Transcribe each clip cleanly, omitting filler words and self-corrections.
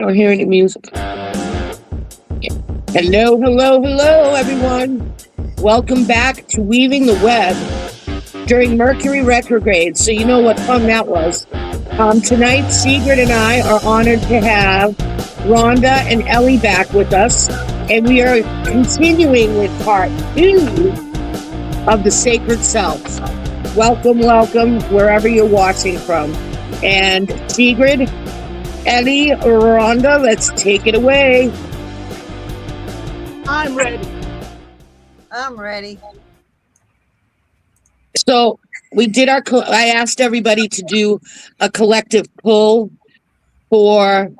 Don't hear any music. Hello, hello, hello, everyone. Welcome back to Weaving the Web during Mercury retrograde. So you know what fun that was. Tonight, Sigrid and I are honored to have Rhonda and Ellie back with us. And we are continuing with part 2 of the Sacred Self. Welcome, welcome, wherever you're watching from. And Sigrid, Ellie, Rhonda, let's take it away. I'm ready. I'm ready. So we did I asked everybody to do a collective pull for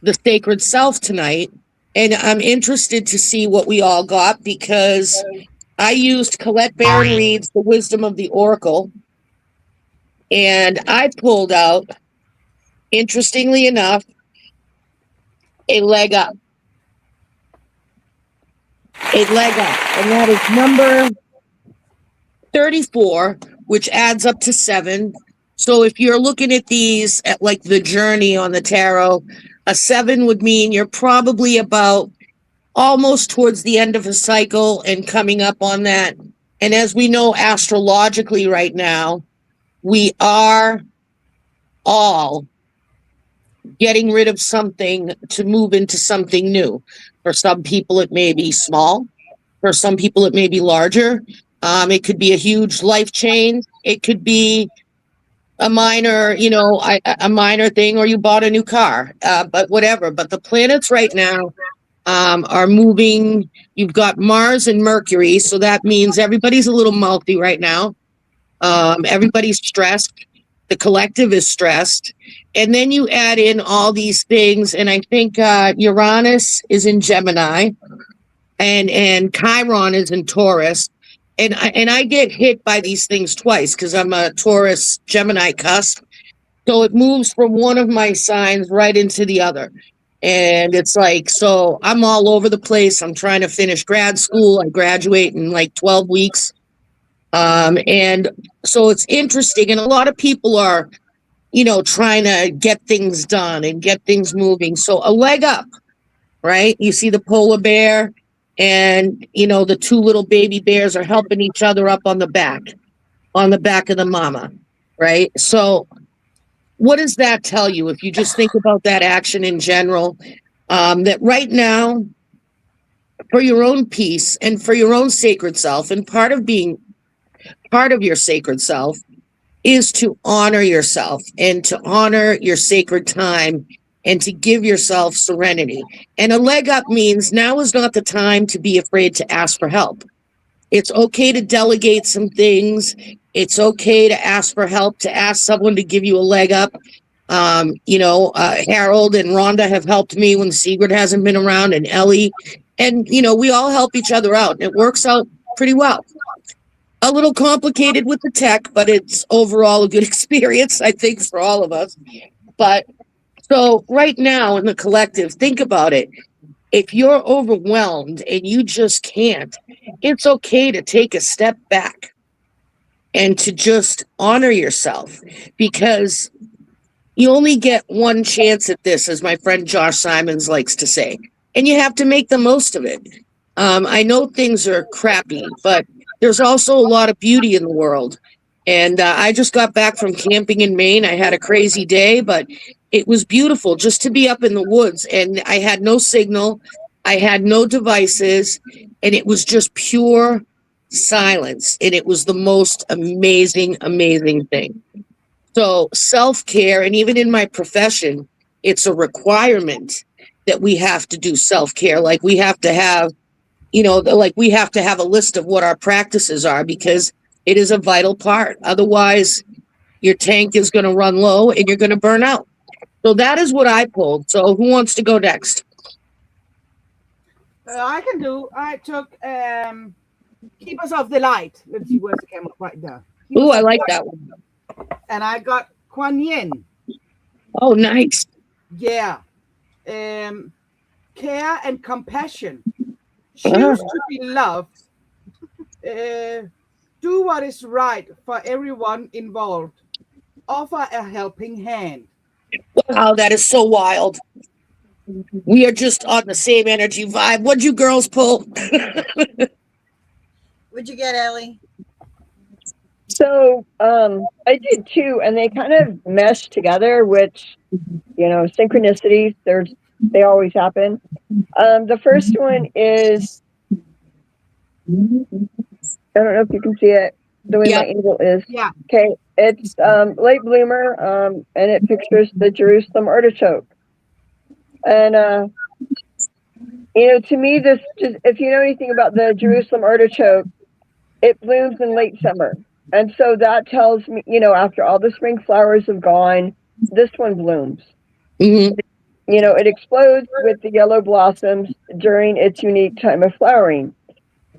the Sacred Self tonight. And I'm interested to see what we all got because I used Colette Baron Reed's The Wisdom of the Oracle. And I pulled out, interestingly enough, a leg up. A leg up. And that is number 34, which adds up to 7. So if you're looking at these at like the journey on the tarot, a 7 would mean you're probably about almost towards the end of a cycle and coming up on that. And as we know astrologically right now, we are all getting rid of something to move into something new. For some people, it may be small. For some people, it may be larger. It could be a huge life change. It could be a minor, a minor thing, or you bought a new car, but whatever. But the planets right now are moving. You've got Mars and Mercury, so that means everybody's a little mouthy right now. Everybody's stressed. The collective is stressed. And then you add in all these things, and I think Uranus is in Gemini, and Chiron is in Taurus. And I get hit by these things twice because I'm a Taurus Gemini cusp. So it moves from one of my signs right into the other. And it's like, so I'm all over the place. I'm trying to finish grad school. I graduate in like 12 weeks. And so it's interesting. And a lot of people are, trying to get things done and get things moving. So a leg up, right? You see the polar bear. And, the 2 little baby bears are helping each other up on the back of the mama, right? So what does that tell you? If you just think about that action in general, that right now, for your own peace and for your own sacred self, and part of being part of your sacred self is to honor yourself and to honor your sacred time and to give yourself serenity. And a leg up means now is not the time to be afraid to ask for help. It's okay to delegate some things. It's okay to ask for help, to ask someone to give you a leg up. Harold and Rhonda have helped me when Sigrid hasn't been around, and Ellie. And, we all help each other out. And it works out pretty well. A little complicated with the tech, but it's overall a good experience, I think, for all of us. But so right now in the collective, think about it. If you're overwhelmed and you just can't, it's okay to take a step back and to just honor yourself, because you only get one chance at this, as my friend Josh Simons likes to say, and you have to make the most of it. I know things are crappy, but there's also a lot of beauty in the world. And I just got back from camping in Maine. I had a crazy day, but it was beautiful just to be up in the woods. And I had no signal. I had no devices. And it was just pure silence. And it was the most amazing, amazing thing. So self-care, and even in my profession, it's a requirement that we have to do self-care. Like we have to have, we have to have a list of what our practices are, because it is a vital part. Otherwise, your tank is going to run low and you're going to burn out. So that is what I pulled. So who wants to go next? I can do. I took Keepers of the Light. Let's see where's the camera right there. Oh, I like that one. And I got Kuan Yin. Oh, nice. Yeah. Care and compassion. Choose to be loved. Do what is right for everyone involved. Offer a helping hand. Wow, that is so wild. We are just on the same energy vibe. What'd you girls pull? What'd you get, Ellie? So I did two, and they kind of mesh together, which, synchronicities, they always happen. The first one is, I don't know if you can see it the way Yeah. my angle is. Yeah. Okay, it's late bloomer, and it pictures the Jerusalem artichoke. And to me, this just, if you know anything about the Jerusalem artichoke, it blooms in late summer. And so that tells me, after all the spring flowers have gone, this one blooms. Mm-hmm. It explodes with the yellow blossoms during its unique time of flowering.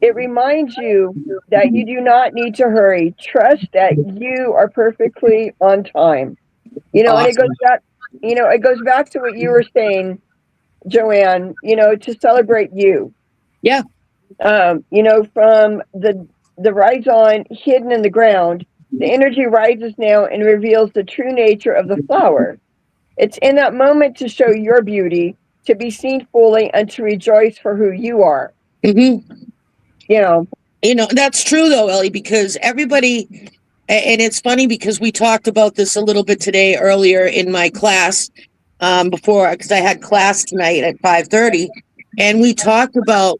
It reminds you that you do not need to hurry. Trust that you are perfectly on time. And Awesome. it goes back to what you were saying, Joanne, to celebrate you. Yeah. From the rhizome hidden in the ground, the energy rises now and reveals the true nature of the flower. It's in that moment to show your beauty, to be seen fully, and to rejoice for who you are. Mm-hmm. That's true though, Ellie, because everybody, and it's funny because we talked about this a little bit today earlier in my class, because I had class tonight at 5:30, and we talked about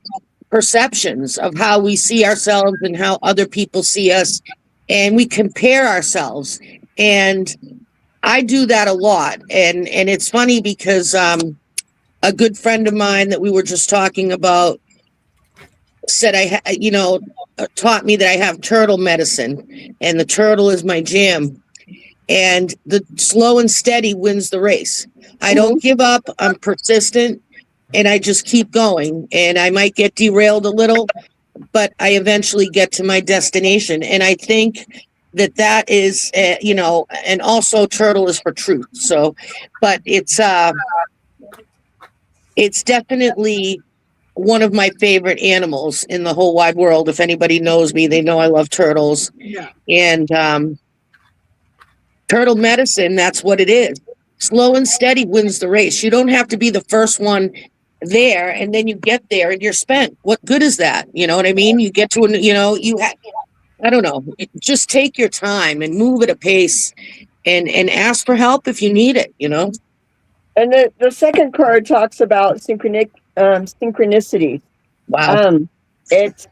perceptions of how we see ourselves and how other people see us, and we compare ourselves. And I do that a lot. And it's funny because a good friend of mine that we were just talking about said taught me that I have turtle medicine, and the turtle is my jam. And the slow and steady wins the race. I don't give up. I'm persistent, and I just keep going. And I might get derailed a little, but I eventually get to my destination. And I think that is, and also turtle is for truth. So, but it's definitely one of my favorite animals in the whole wide world. If anybody knows me, they know I love turtles. Yeah. And turtle medicine, that's what it is. Slow and steady wins the race. You don't have to be the first one there, and then you get there and you're spent. What good is that? You know what I mean? You get to, I don't know. Just take your time and move at a pace, and ask for help if you need it, And the second card talks about synchronicity. Wow. It's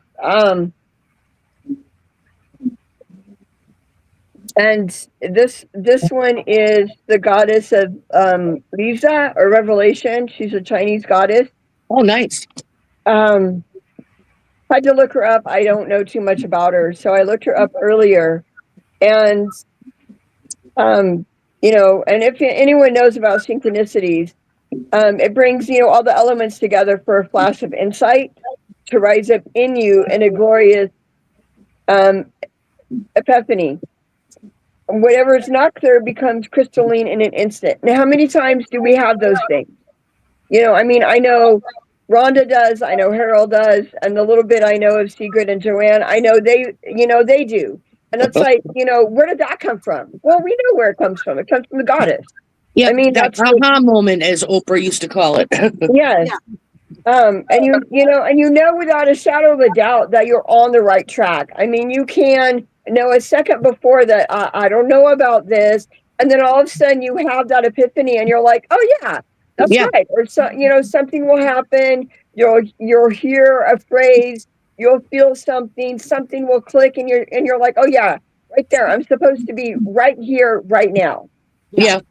and this one is the goddess of Lisa, or Revelation. She's a Chinese goddess. Oh, nice. Had to look her up. I don't know too much about her, so I looked her up earlier. And and if anyone knows about synchronicities, it brings all the elements together for a flash of insight to rise up in you in a glorious epiphany. Whatever is not clear becomes crystalline in an instant. Now, how many times do we have those things? I know Rhonda does, I know Harold does, and the little bit I know of Sigrid and Joanne, I know they do. And it's like, where did that come from? Well, we know where it comes from. It comes from the goddess. Yeah, that's that aha moment, as Oprah used to call it. Yes. And you know without a shadow of a doubt that you're on the right track. You can know a second before that, I don't know about this, and then all of a sudden you have that epiphany and you're like, oh yeah, that's right. Or something will happen, you'll hear a phrase, you'll feel something will click, and you're like, oh yeah, right there, I'm supposed to be right here right now. Yeah.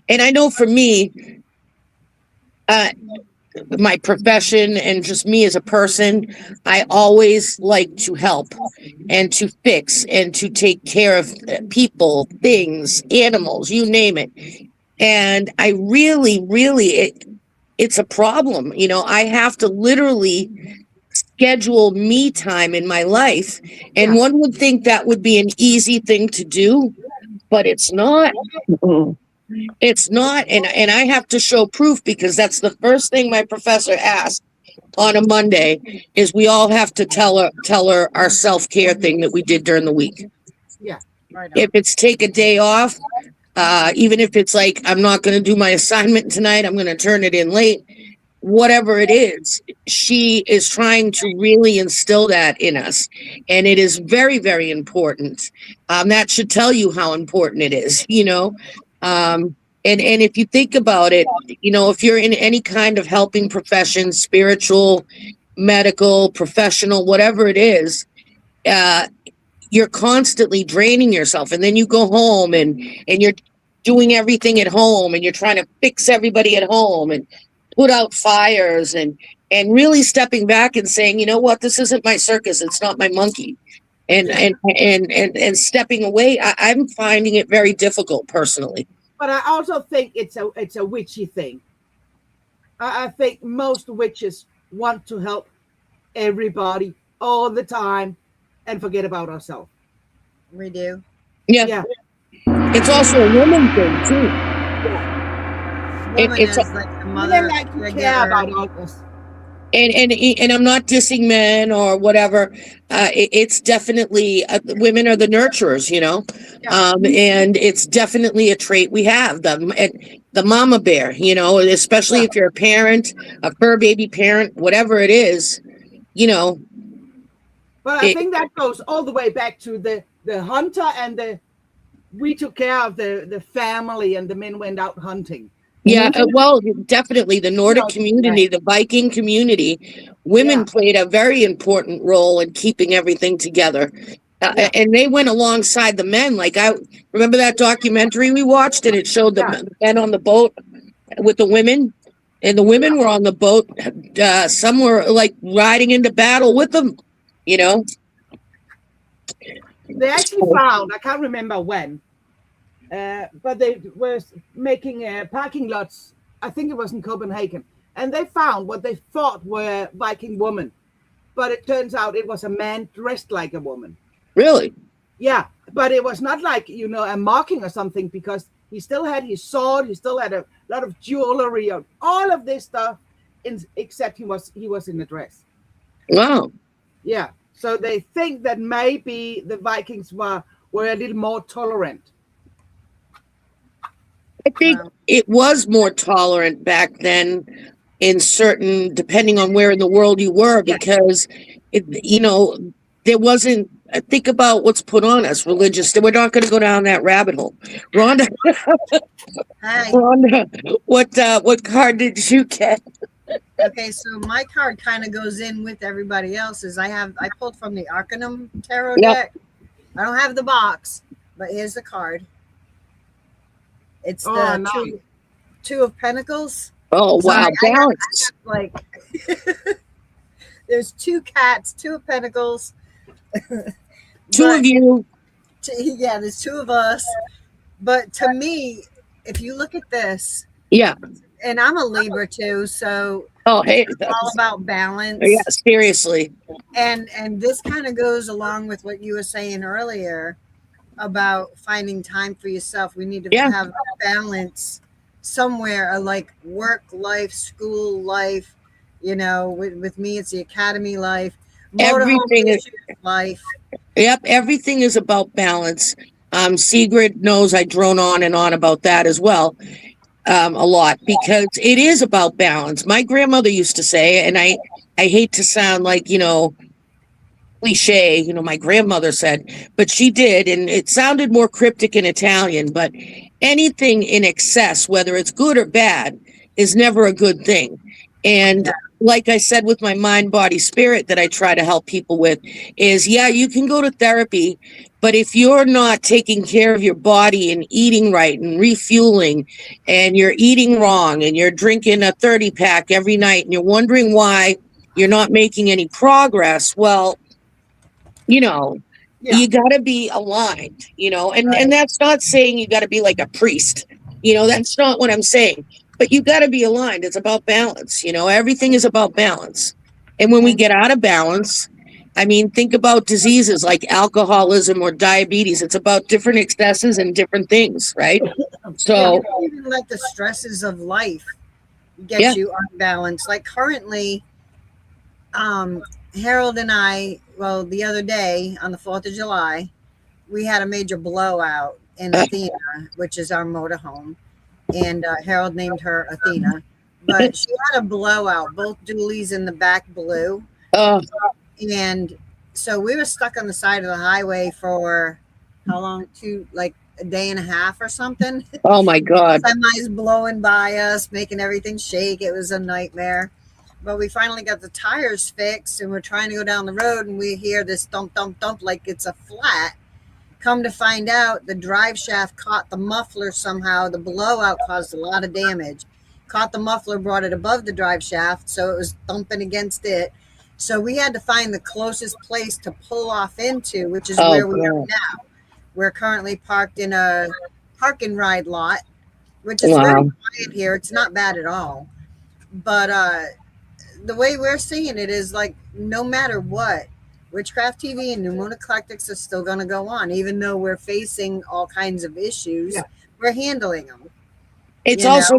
And I know for me, my profession and just me as a person, I always like to help and to fix and to take care of people, things, animals, you name it. And I really, it's a problem. I have to literally schedule me time in my life. And one would think that would be an easy thing to do, but it's not. It's not, and I have to show proof, because that's the first thing my professor asked on a Monday, is we all have to tell her our self-care thing that we did during the week. Yeah, right on. If it's take a day off, even if it's like, I'm not going to do my assignment tonight, I'm going to turn it in late, whatever it is, she is trying to really instill that in us. And it is very, very important. That should tell you how important it is, you know. And if you think about it, you know, if you're in any kind of helping profession, spiritual, medical, professional, whatever it is, you're constantly draining yourself. And then you go home and you're doing everything at home, and you're trying to fix everybody at home and put out fires, and really stepping back and saying, you know what, this isn't my circus, it's not my monkey. And stepping away, I'm finding it very difficult personally. But I also think it's a witchy thing. I think most witches want to help everybody all the time and forget about ourselves. We do. Yeah. It's also a woman thing too. Woman It's is like the mother. Women like to care about others. And I'm not dissing men or whatever. It's definitely women are the nurturers, you know, and it's definitely a trait we have, the mama bear, you know, especially if you're a parent, a fur baby parent, whatever it is, you know. But I think that goes all the way back to the hunter and we took care of the family, and the men went out hunting. Yeah, well, definitely the Nordic community, the Viking community, women played a very important role in keeping everything together. And they went alongside the men. Like, I remember that documentary we watched, and it showed the men on the boat with the women, and the women were on the boat. Some were like riding into battle with them, you know. They actually found, I can't remember when, but they were making parking lots. I think it was in Copenhagen, and they found what they thought were Viking women, but it turns out it was a man dressed like a woman. Really? Yeah, but it was not like, you know, a mocking or something, because he still had his sword, he still had a lot of jewelry, all of this stuff, except he was in a dress. Wow. Yeah, so they think that maybe the Vikings were a little more tolerant. I think it was more tolerant back then in certain, depending on where in the world you were, because, you know, there wasn't, think about what's put on us religious. We're not going to go down that rabbit hole. Rhonda, Hi. Rhonda, what card did you get? Okay, so my card kind of goes in with everybody else's. I pulled from the Arcanum Tarot deck. I don't have the box, but here's the card. It's the two of Pentacles. Oh, wow. Balance. Like, there's two cats, two of Pentacles. Two of you. Yeah, there's two of us. But to me, if you look at this, and I'm a Libra too, so it's all about balance. Yeah, seriously. And this kind of goes along with what you were saying earlier about finding time for yourself. We need to have a balance somewhere, like work life, school life. You know, with me, it's the academy life. Everything is life. Yep, everything is about balance. Sigrid knows I drone on and on about that as well, a lot, because it is about balance. My grandmother used to say, and I hate to sound like, you know, cliche, you know, my grandmother said, but she did, and it sounded more cryptic in Italian, but anything in excess, whether it's good or bad, is never a good thing. And like I said, with my mind, body, spirit that I try to help people with is, you can go to therapy, but if you're not taking care of your body and eating right and refueling, and you're eating wrong and you're drinking a 30 pack every night and you're wondering why you're not making any progress, well, you know, you got to be aligned, you know, and that's not saying you got to be like a priest, you know, that's not what I'm saying. But you got to be aligned. It's about balance. You know, everything is about balance. And when we get out of balance, I mean, think about diseases like alcoholism or diabetes. It's about different excesses and different things, right? So even like the stresses of life get you unbalanced. Like currently, Harold and I, well, the other day on the 4th of July, we had a major blowout and Athena, which is our motorhome, and Harold named her Athena. But she had a blowout. Both dualies in the back blew, Oh, and so we were stuck on the side of the highway for how long? Like a day and a half or something. oh my God. Semis blowing by us, making everything shake. It was a nightmare. But we finally got the tires fixed, and we're trying to go down the road, and we hear this thump, thump, thump like it's a flat. Come to find out, the drive shaft caught the muffler somehow. The blowout caused a lot of damage. Caught the muffler, brought it above the drive shaft, so it was thumping against it. So we had to find the closest place to pull off into, which is where we are now. We're currently parked in a park and ride lot, which is very quiet here. It's not bad at all. But the way we're seeing it is like, no matter what, Witchcraft TV and New Moon Eclectics are still going to go on, even though we're facing all kinds of issues. We're handling them. It's also,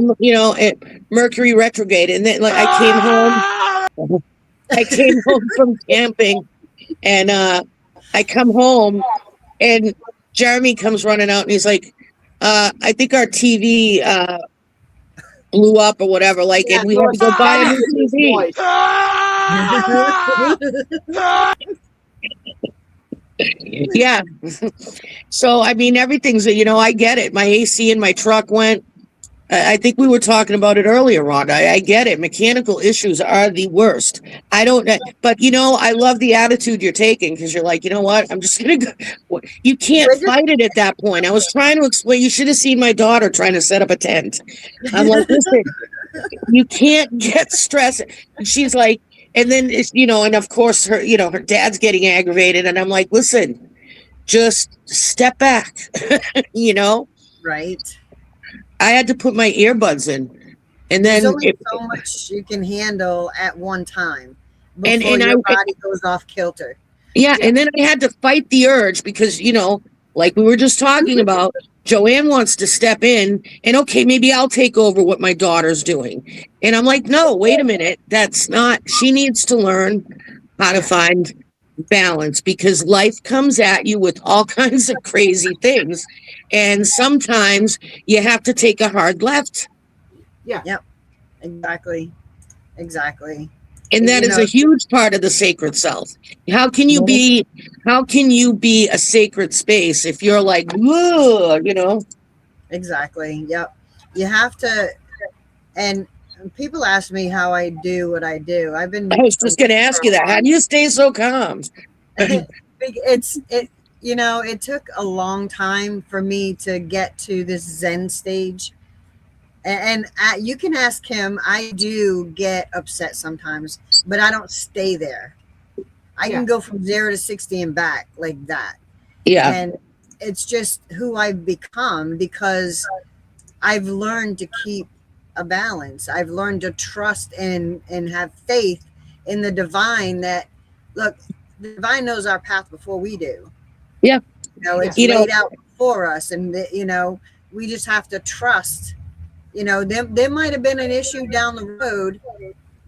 Mercury retrograde. And then, like, I came home from camping, and I come home, and Jeremy comes running out, and he's like, I think our TV blew up or whatever, like, and we have to go buy a new TV. Yeah. So, I mean, everything's, I get it. My AC in my truck went. I think we were talking about it earlier, Rhonda. I get it. Mechanical issues are the worst. I don't, but I love the attitude you're taking, because you're like, you know what? I'm just going to go. You can't fight it at that point. I was trying to explain. You should have seen my daughter trying to set up a tent. I'm like, listen, you can't get stressed. And she's like, and then, and of course her, her dad's getting aggravated. And I'm like, listen, just step back, Right. I had to put my earbuds in, and then there's only so much you can handle at one time before and your body goes off kilter. Yeah, and then I had to fight the urge because, like we were just talking about, Joanne wants to step in and, okay, maybe I'll take over what my daughter's doing. And I'm like, no, wait a minute. That's not, she needs to learn how to find balance, because life comes at you with all kinds of crazy things. And sometimes you have to take a hard left. Yeah. Yep. Exactly. And that is a huge part of the sacred self. How can you be a sacred space if you're like, whoa, Exactly. Yep. You have to, and people ask me how I do what I do. I was just going to ask you that. How do you stay so calm? It took a long time for me to get to this Zen stage. And you can ask him. I do get upset sometimes, but I don't stay there. I can go from 0 to 60 and back like that. Yeah. And it's just who I've become, because I've learned to keep a balance. I've learned to trust and have faith in the divine, that, look, the divine knows our path before we do. Yeah. It's laid out for us, and we just have to trust. There might have been an issue down the road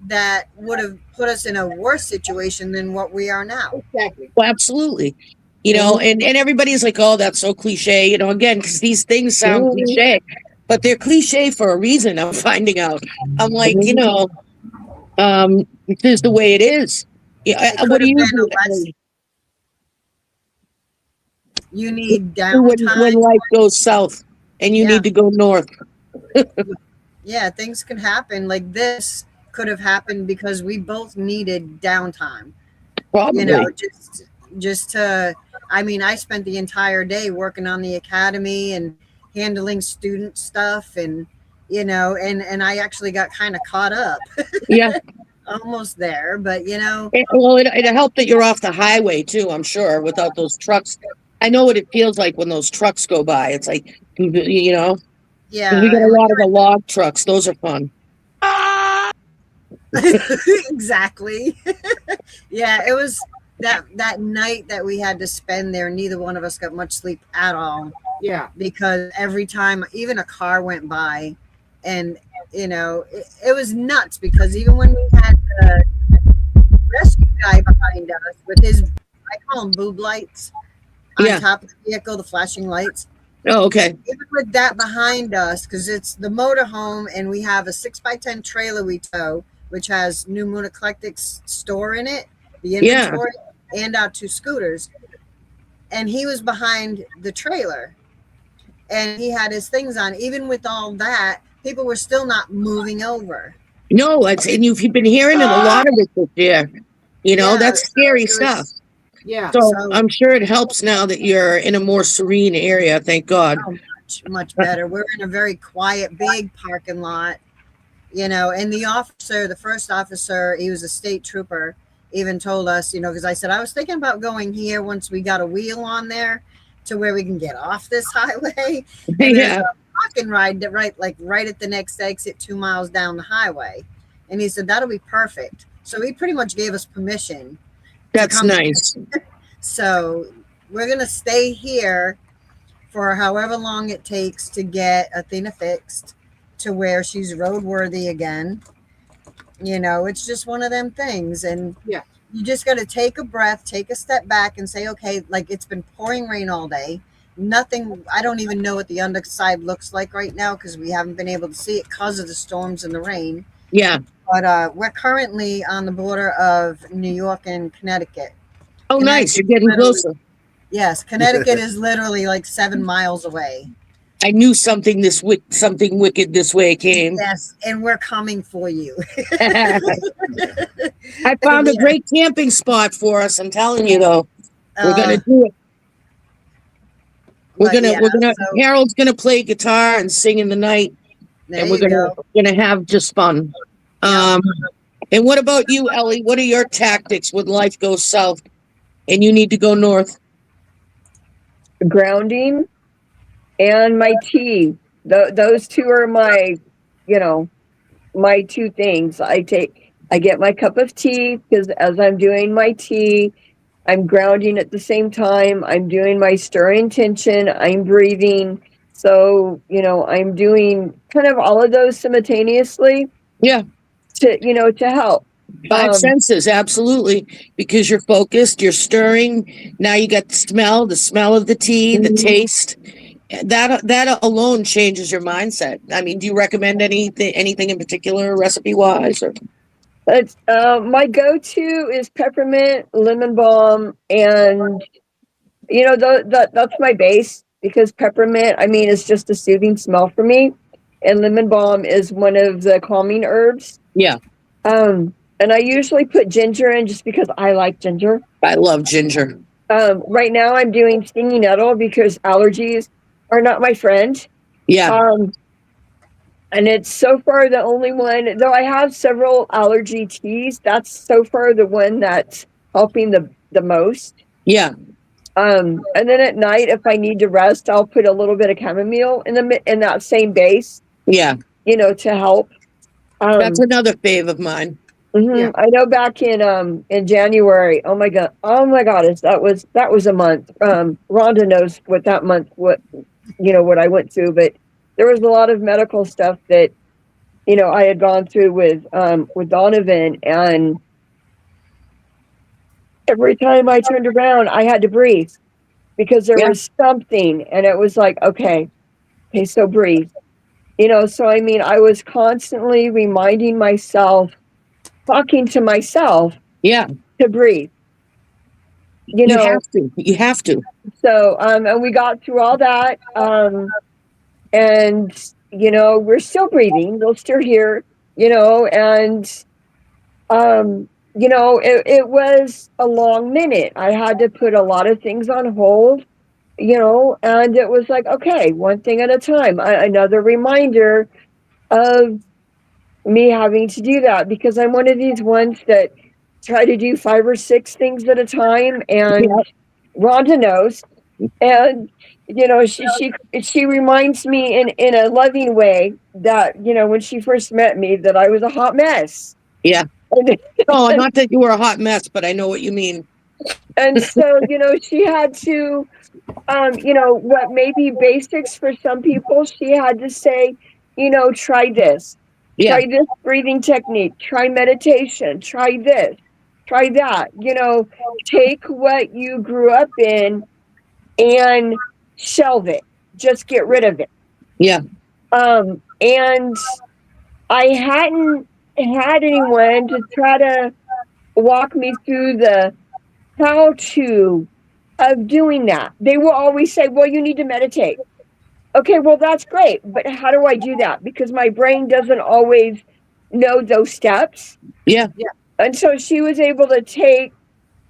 that would have put us in a worse situation than what we are now. Exactly. Well, absolutely. And everybody's like, oh, that's so cliche, again, because these things sound cliche, but they're cliche for a reason. I'm finding out. I'm like, this is the way it is. Yeah. What do you do? You need downtime when life goes south and you need to go north. Yeah, things can happen. Like this could have happened because we both needed downtime. Probably. Just to, I spent the entire day working on the academy and handling student stuff, and and I actually got kind of caught up. Yeah. Almost there, but it helped that you're off the highway too, I'm sure, without those trucks. I know what it feels like when those trucks go by. It's like, yeah, we got a lot of the log trucks. Those are fun. Exactly. Yeah, it was that night that we had to spend there. Neither one of us got much sleep at all. Yeah, because every time even a car went by, and it was nuts, because even when we had the rescue guy behind us with his, I call them boob lights on top of the vehicle, the flashing lights, Oh, okay. Even with that behind us, because it's the motorhome and we have a 6x10 trailer we tow, which has New Moon Eclectic's store in it, the inventory, and our 2 scooters. And he was behind the trailer and he had his things on. Even with all that, people were still not moving over. No, and you've been hearing it a lot of it this year. You know, Yeah, that's scary it was- stuff. Yeah. So So- I'm sure it helps now that you're in a more serene area. Thank God. Oh, much better. We're in a very quiet, big parking lot, you know, and the first officer, he was a state trooper, even told us, you know, because I said, I was thinking about going here once we got a wheel on there to where we can get off this highway. And there's Yeah. a parking ride that right at the next exit, 2 miles down the highway. And he said, that'll be perfect. So he pretty much gave us permission. That's come- nice. So we're going to stay here for however long it takes to get Athena fixed to where she's roadworthy again. You know, it's just one of them things. And Yeah. you just got to take a breath, take a step back and say, okay, like it's been pouring rain all day. Nothing, I don't even know what the underside looks like right now because we haven't been able to see it because of the storms and the rain. Yeah. But we're currently on the border of New York and Connecticut. Oh, nice. You're getting closer. Yes, Connecticut is literally like 7 miles away. I knew something something wicked this way came. Yes, and we're coming for you. I found a great camping spot for us. I'm telling you, though, we're gonna do it. We're gonna. Harold's gonna play guitar and sing in the night, and we're gonna have just fun. And what about you, Ellie? What are your tactics when life goes south and you need to go north? Grounding and my tea. Those 2 are my, you know, my 2 things. I get my cup of tea because as I'm doing my tea, I'm grounding at the same time. I'm doing my stirring intention. I'm breathing. So, you know, I'm doing kind of all of those simultaneously. Yeah. To help. 5 senses, absolutely, because you're focused, you're stirring. Now you got the smell of the tea, the taste. That alone changes your mindset. I mean, do you recommend anything in particular, recipe wise? Or My go-to is peppermint, lemon balm, and you know that's my base because peppermint, I mean, is just a soothing smell for me, and lemon balm is one of the calming herbs. Yeah. And I usually put ginger in just because I like ginger. I love ginger. Right now I'm doing stinging nettle because allergies are not my friend. Yeah. And it's so far the only one, though I have several allergy teas, that's so far the one that's helping the most. Yeah. And then at night, if I need to rest, I'll put a little bit of chamomile in that same base. Yeah. You know, to help. That's another fave of mine. Yeah. I know back in January. Oh my God, that was a month. Rhonda knows what that month, what I went through, but there was a lot of medical stuff that, you know, I had gone through with Donovan, and every time I turned around, I had to breathe because there was something, and it was like, okay, so breathe. You know, so I mean, I was constantly reminding myself, talking to myself, to breathe. You have to. So, and we got through all that, and you know, we're still breathing. We're still here. You know, and you know, it was a long minute. I had to put a lot of things on hold. You know, and it was like, okay, one thing at a time. Another reminder of me having to do that because I'm one of these ones that try to do 5 or 6 things at a time, and Rhonda knows, and you know, she reminds me in a loving way that, you know, when she first met me, that I was a hot mess. Yeah. Oh, not that you were a hot mess, but I know what you mean. And so, you know, she had to, you know, what may be basics for some people, she had to say, you know, try this. Try this breathing technique, try meditation, try this, try that. You know, take what you grew up in and shelve it. just get rid of it. Yeah. And I hadn't had anyone to try to walk me through the how to of doing that. They will always say, well, you need to meditate. Okay, well, that's great. But how do I do that? Because my brain doesn't always know those steps. Yeah. And so she was able to take,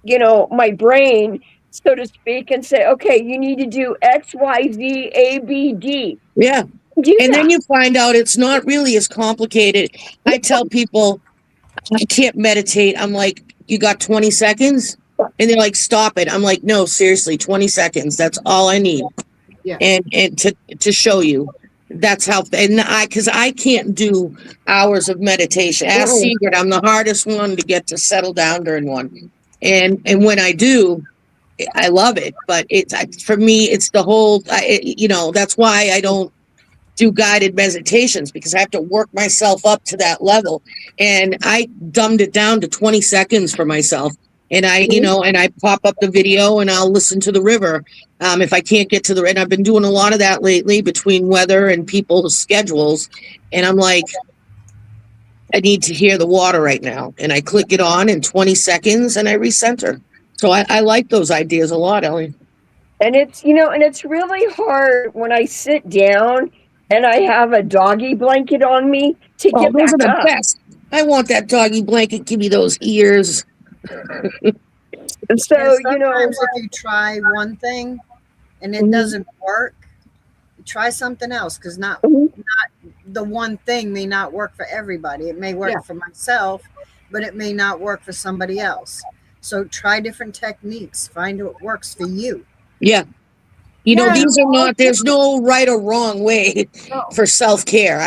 my brain, so to speak, and say, okay, you need to do X, Y, Z, A, B, D. Yeah. And then you find out it's not really as complicated. I tell people I can't meditate. I'm like, you got 20 seconds? And they're like, stop it. I'm like, no, seriously, 20 seconds. That's all I need. Yeah. And to show you. That's how, because I can't do hours of meditation. Ask Sigrid, I'm the hardest one to get to settle down during one. And when I do, I love it. But for me, it's the whole, that's why I don't do guided meditations, because I have to work myself up to that level. And I dumbed it down to 20 seconds for myself. And I pop up the video and I'll listen to the river. If I can't get to and I've been doing a lot of that lately between weather and people's schedules. And I'm like, I need to hear the water right now. And I click it on in 20 seconds and I recenter. So I like those ideas a lot, Ellie. And it's really hard when I sit down and I have a doggy blanket on me to get those are back the up. best. I want that doggy blanket. Give me those ears. So, sometimes if you try one thing and it doesn't work, try something else, because not the one thing may not work for everybody. It may work for myself, but it may not work for somebody else. So try different techniques. Find what works for you. Yeah. These are not, there's no right or wrong way for self-care.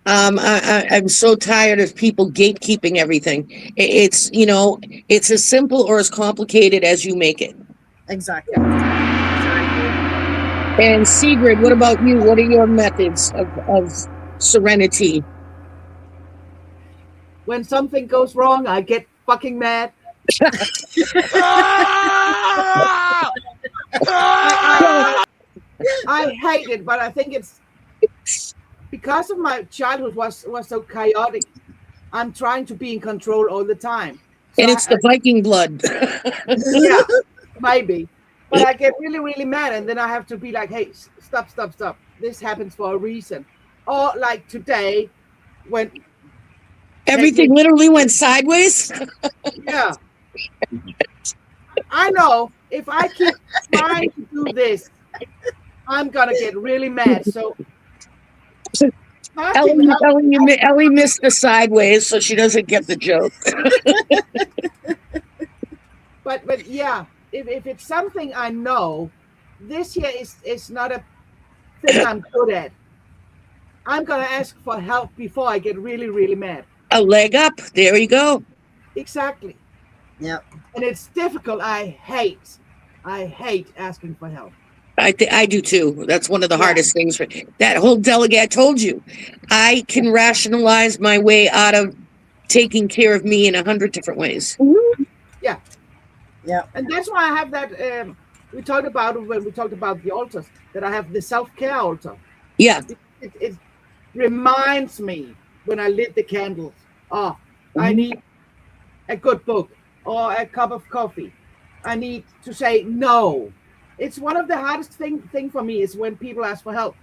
I'm so tired of people gatekeeping everything. It's as simple or as complicated as you make it. Exactly. And Sigrid, what about you? What are your methods of serenity? When something goes wrong, I get fucking mad. I hate it, but I think it's because of my childhood was so chaotic. I'm trying to be in control all the time. So And it's the Viking blood. yeah, maybe. But I get really, really mad, and then I have to be like, hey, stop. This happens for a reason. Or like today, when Everything literally went sideways. yeah. I know if I keep trying to do this, I'm gonna get really mad. So Ellie missed the sideways, so she doesn't get the joke. but yeah, if it's something I know, this here is not a thing I'm good at. I'm gonna ask for help before I get really, really mad. A leg up. There you go. Exactly. Yep. And it's difficult. I hate asking for help. I do too. That's one of the hardest things for that whole delegate. I told you, I can rationalize my way out of taking care of me in 100 different ways. Yeah. Yeah. And that's why I have that. We talked about when we talked about the altars, that I have the self-care altar. Yeah. It reminds me when I lit the candles. Oh, I need a good book or a cup of coffee. I need to say no. It's one of the hardest thing for me is when people ask for help,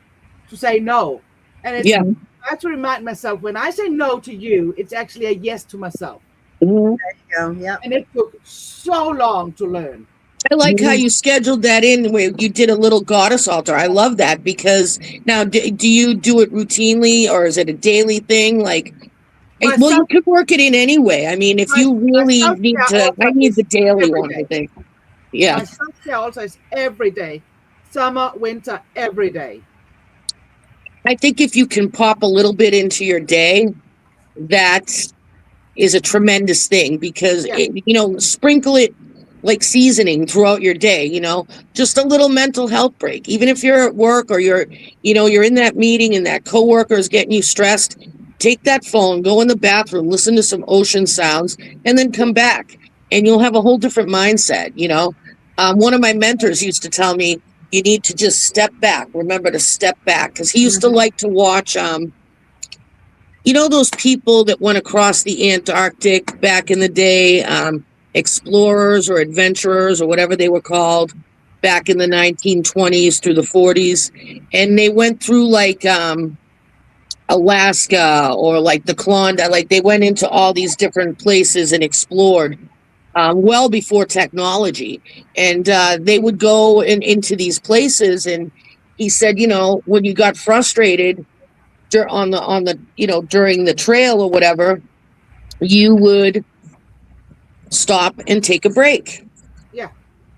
to say no. And it's, I have to remind myself, when I say no to you, it's actually a yes to myself. There you go. Yeah. And it took so long to learn. I like how you scheduled that in where you did a little goddess altar. I love that, because now do you do it routinely, or is it a daily thing? Like, well, you could work it in anyway. I mean, if you really need to, I need the daily one, I think. Yeah. My self-care also is every day. Summer, winter, every day. I think if you can pop a little bit into your day, that is a tremendous thing, because, sprinkle it like seasoning throughout your day, just a little mental health break. Even if you're at work or you're in that meeting and that coworker is getting you stressed, take that phone, go in the bathroom, listen to some ocean sounds, and then come back, and you'll have a whole different mindset. One of my mentors used to tell me, you need to just step back. Remember to step back. Because he used to like to watch, you know, those people that went across the Antarctic back in the day, explorers or adventurers or whatever they were called back in the 1920s through the 40s. And they went through like Alaska or like the Klondike. Like they went into all these different places and explored well before technology. And they would go into these places. And he said, you know, when you got frustrated on the you know, during the trail or whatever, you would stop and take a break. Yeah.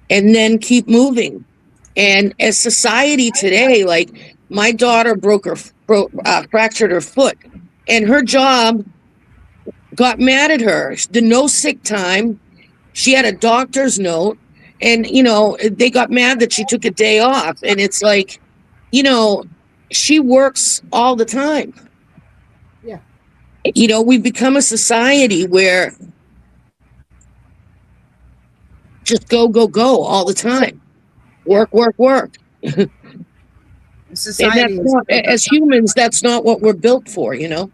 And then keep moving. And as society today, like my daughter fractured her foot, and her job got mad at her. The no sick time. She had a doctor's note, and you know, they got mad that she took a day off. And it's like, you know, she works all the time. Yeah. You know, we've become a society where just go all the time. Work. Society And as humans, that's not what we're built for, you know?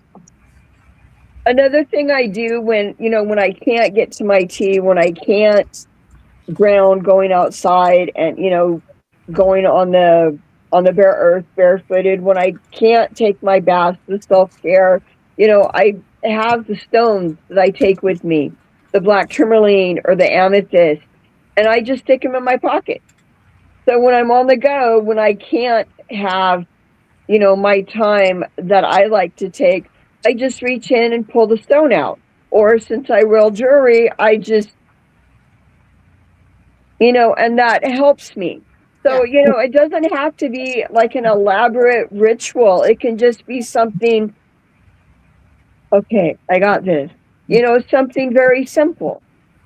Another thing I do when, you know, when I can't get to my tea, when I can't ground going outside and, you know, going on the bare earth, barefooted, when I can't take my bath, the self-care, you know, I have the stones that I take with me, the black tourmaline or the amethyst, and I just stick them in my pocket. So when I'm on the go, when I can't have, you know, my time that I like to take, I just reach in and pull the stone out. Or since I wear jewelry, I just, you know, and that helps me. So, you know, it doesn't have to be like an elaborate ritual. It can just be something, okay, I got this. You know, something very simple.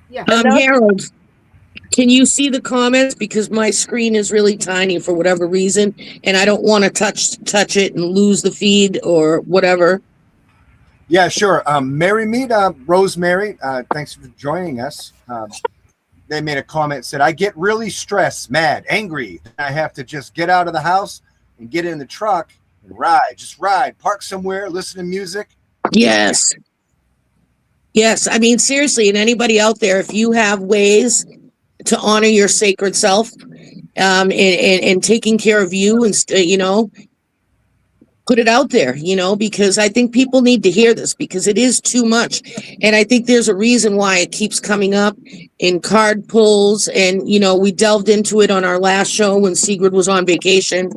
Yeah. Harold, can you see the comments? Because my screen is really tiny for whatever reason, and I don't want to touch it and lose the feed or whatever. Yeah, sure. Mary Mead, Rosemary, thanks for joining us. They made a comment, said, I get really stressed, mad, angry. I have to just get out of the house and get in the truck and ride. Just ride, park somewhere, listen to music. Yes. Yes. I mean, seriously, and anybody out there, if you have ways to honor your sacred self and taking care of you and, you know, put it out there, you know, because I think people need to hear this because it is too much. And I think there's a reason why it keeps coming up in card pulls. And, you know, we delved into it on our last show when Sigrid was on vacation.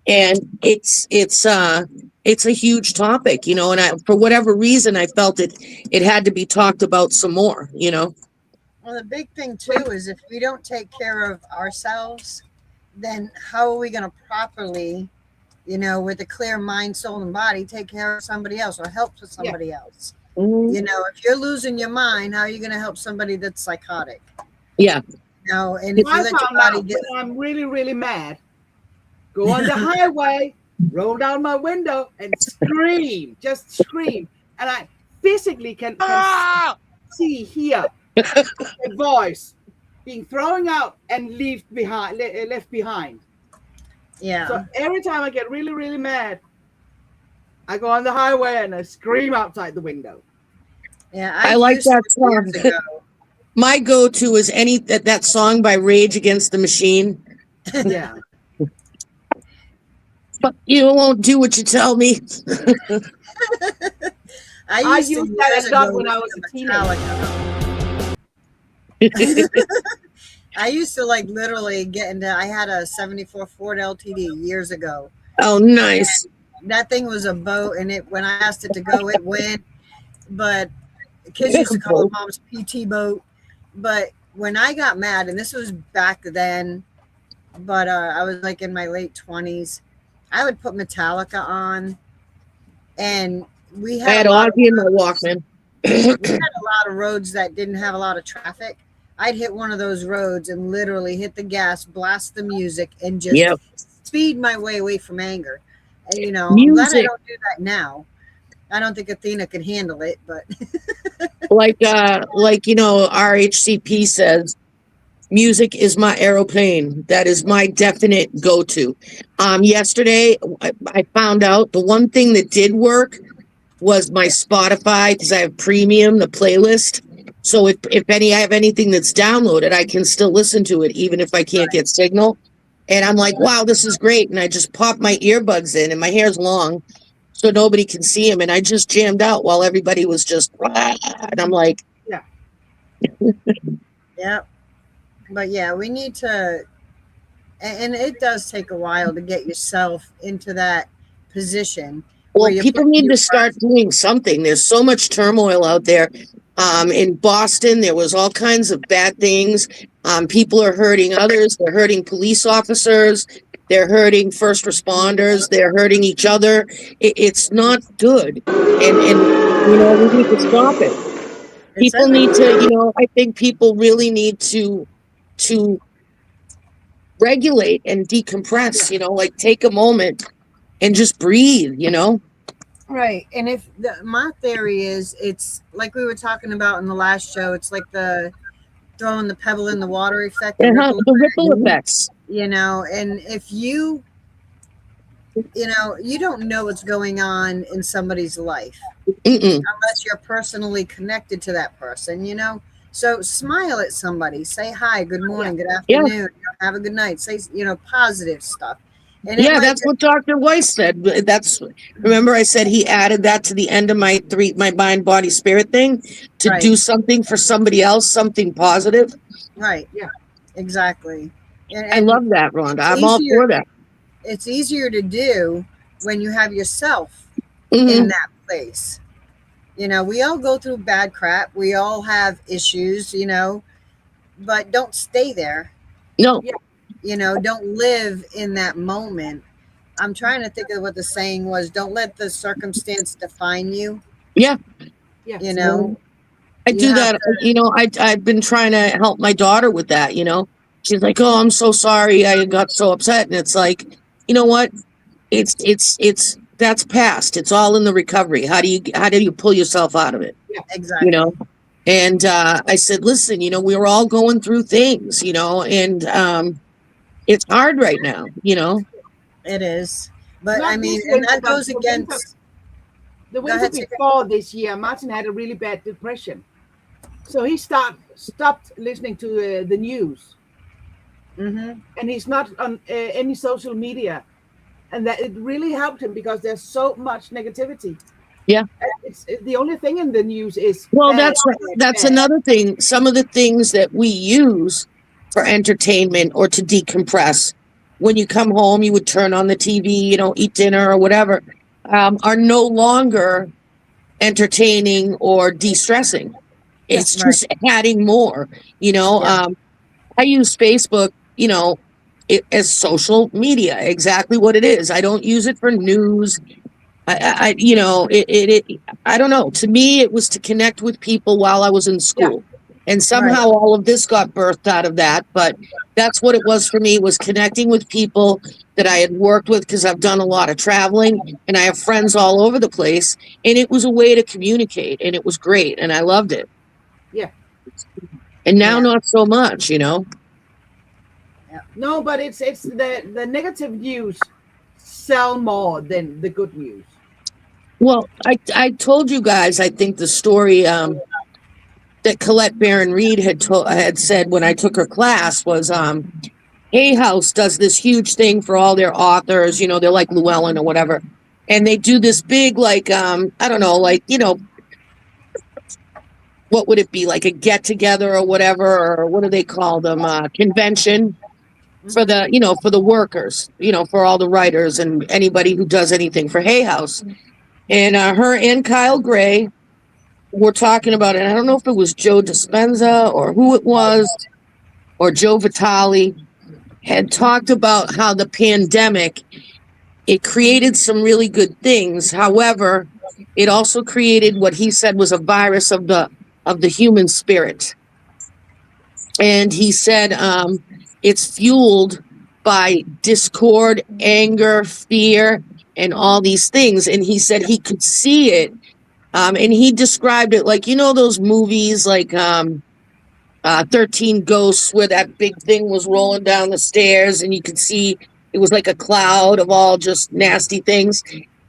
And it's a huge topic, you know, and for whatever reason, I felt it had to be talked about some more, you know. Well, the big thing too is if we don't take care of ourselves, then how are we going to properly, you know, with a clear mind, soul, and body, take care of somebody else or help with somebody else? Mm-hmm. You know, if you're losing your mind, how are you going to help somebody that's psychotic? Yeah. You know, and if you let your body get, when I'm really, really mad, go on the highway, roll down my window, and scream, just scream, and I physically can see, hear a voice being thrown out and left behind. Yeah. So every time I get really, really mad, I go on the highway and I scream outside the window. Yeah, I like that song. My go-to is that song by Rage Against the Machine. Yeah. But you won't do what you tell me. I used that song when I was a teenager. I used to like literally get into, I had a 74 Ford LTD years ago. Oh, nice. And that thing was a boat, and when I asked it to go, it went. But kids used to call it Mom's PT boat. But when I got mad, and this was back then, but I was like in my late 20s, I would put Metallica on, and we had Ozzy in my Walkman. We had a lot of roads that didn't have a lot of traffic. I'd hit one of those roads and literally hit the gas, blast the music, and just speed my way away from anger. And, you know, I'm glad I don't do that now. I don't think Athena can handle it, but like you know, RHCP says, music is my aeroplane. That is my definite go-to. Yesterday I found out the one thing that did work was my Spotify, because I have premium, the playlist. So if I have anything that's downloaded, I can still listen to it even if I can't get signal. And I'm like, wow, this is great. And I just pop my earbuds in, and my hair's long, so nobody can see them. And I just jammed out while everybody was just, and I'm like, Yeah. But yeah, we need to, and it does take a while to get yourself into that position. well, people need to start doing something. There's so much turmoil out there. In Boston, there was all kinds of bad things. People are hurting others. They're hurting police officers. They're hurting first responders. They're hurting each other. It's not good. And we need to stop it. People need to, I think people really need to regulate and decompress, like take a moment and just breathe, Right. And if my theory is, it's like we were talking about in the last show, it's like the throwing the pebble in the water effect. The ripple effects. And if you don't know what's going on in somebody's life unless you're personally connected to that person, so smile at somebody, say hi, good morning, good afternoon, have a good night, say, positive stuff. And that's what Dr. Weiss said. Remember I said he added that to the end of my mind, body, spirit thing to do something for somebody else, something positive. Right. Yeah, exactly. And I love that, Rhonda. I'm all for that. It's easier to do when you have yourself in that place. We all go through bad crap. We all have issues, but don't stay there. No. Don't live in that moment. I'm trying to think of what the saying was. Don't let the circumstance define you. Yeah. I do that. I've been trying to help my daughter with that, She's like, oh, I'm so sorry. I got so upset. And it's like, you know what? It's that's past. It's all in the recovery. How do you pull yourself out of it? Yeah, exactly. And I said, listen, we're all going through things, and it's hard right now, It is. But and that goes against the winter before this year. Martin had a really bad depression, so he stopped listening to the news, and he's not on any social media, and that it really helped him because there's so much negativity. Yeah, it's the only thing in the news is that's another thing. Some of the things that we use for entertainment or to decompress, when you come home, you would turn on the TV, eat dinner or whatever, are no longer entertaining or de-stressing. It's just adding more. I use Facebook, as social media, exactly what it is. I don't use it for news. I don't know. To me, it was to connect with people while I was in school. And somehow all of this got birthed out of that. But that's what it was for me, was connecting with people that I had worked with, because I've done a lot of traveling and I have friends all over the place. And it was a way to communicate, and it was great. And I loved it. Yeah. And now not so much, Yeah. No, but it's the negative news sell more than the good news. Well, I told you guys, I think the story that Colette Barron-Reed had said when I took her class was Hay House does this huge thing for all their authors, they're like Llewellyn or whatever, and they do this big, like I don't know, like, what would it be, like a get together or whatever, or what do they call them, convention for the for the workers, for all the writers and anybody who does anything for Hay House. And her and Kyle Gray were talking about it. I don't know if it was Joe Dispenza or who it was, or Joe Vitale, had talked about how the pandemic, it created some really good things. However, it also created what he said was a virus of the human spirit. And he said it's fueled by discord, anger, fear, and all these things. And he said he could see it. And he described it like, those movies like 13 Ghosts, where that big thing was rolling down the stairs, and you could see it was like a cloud of all just nasty things.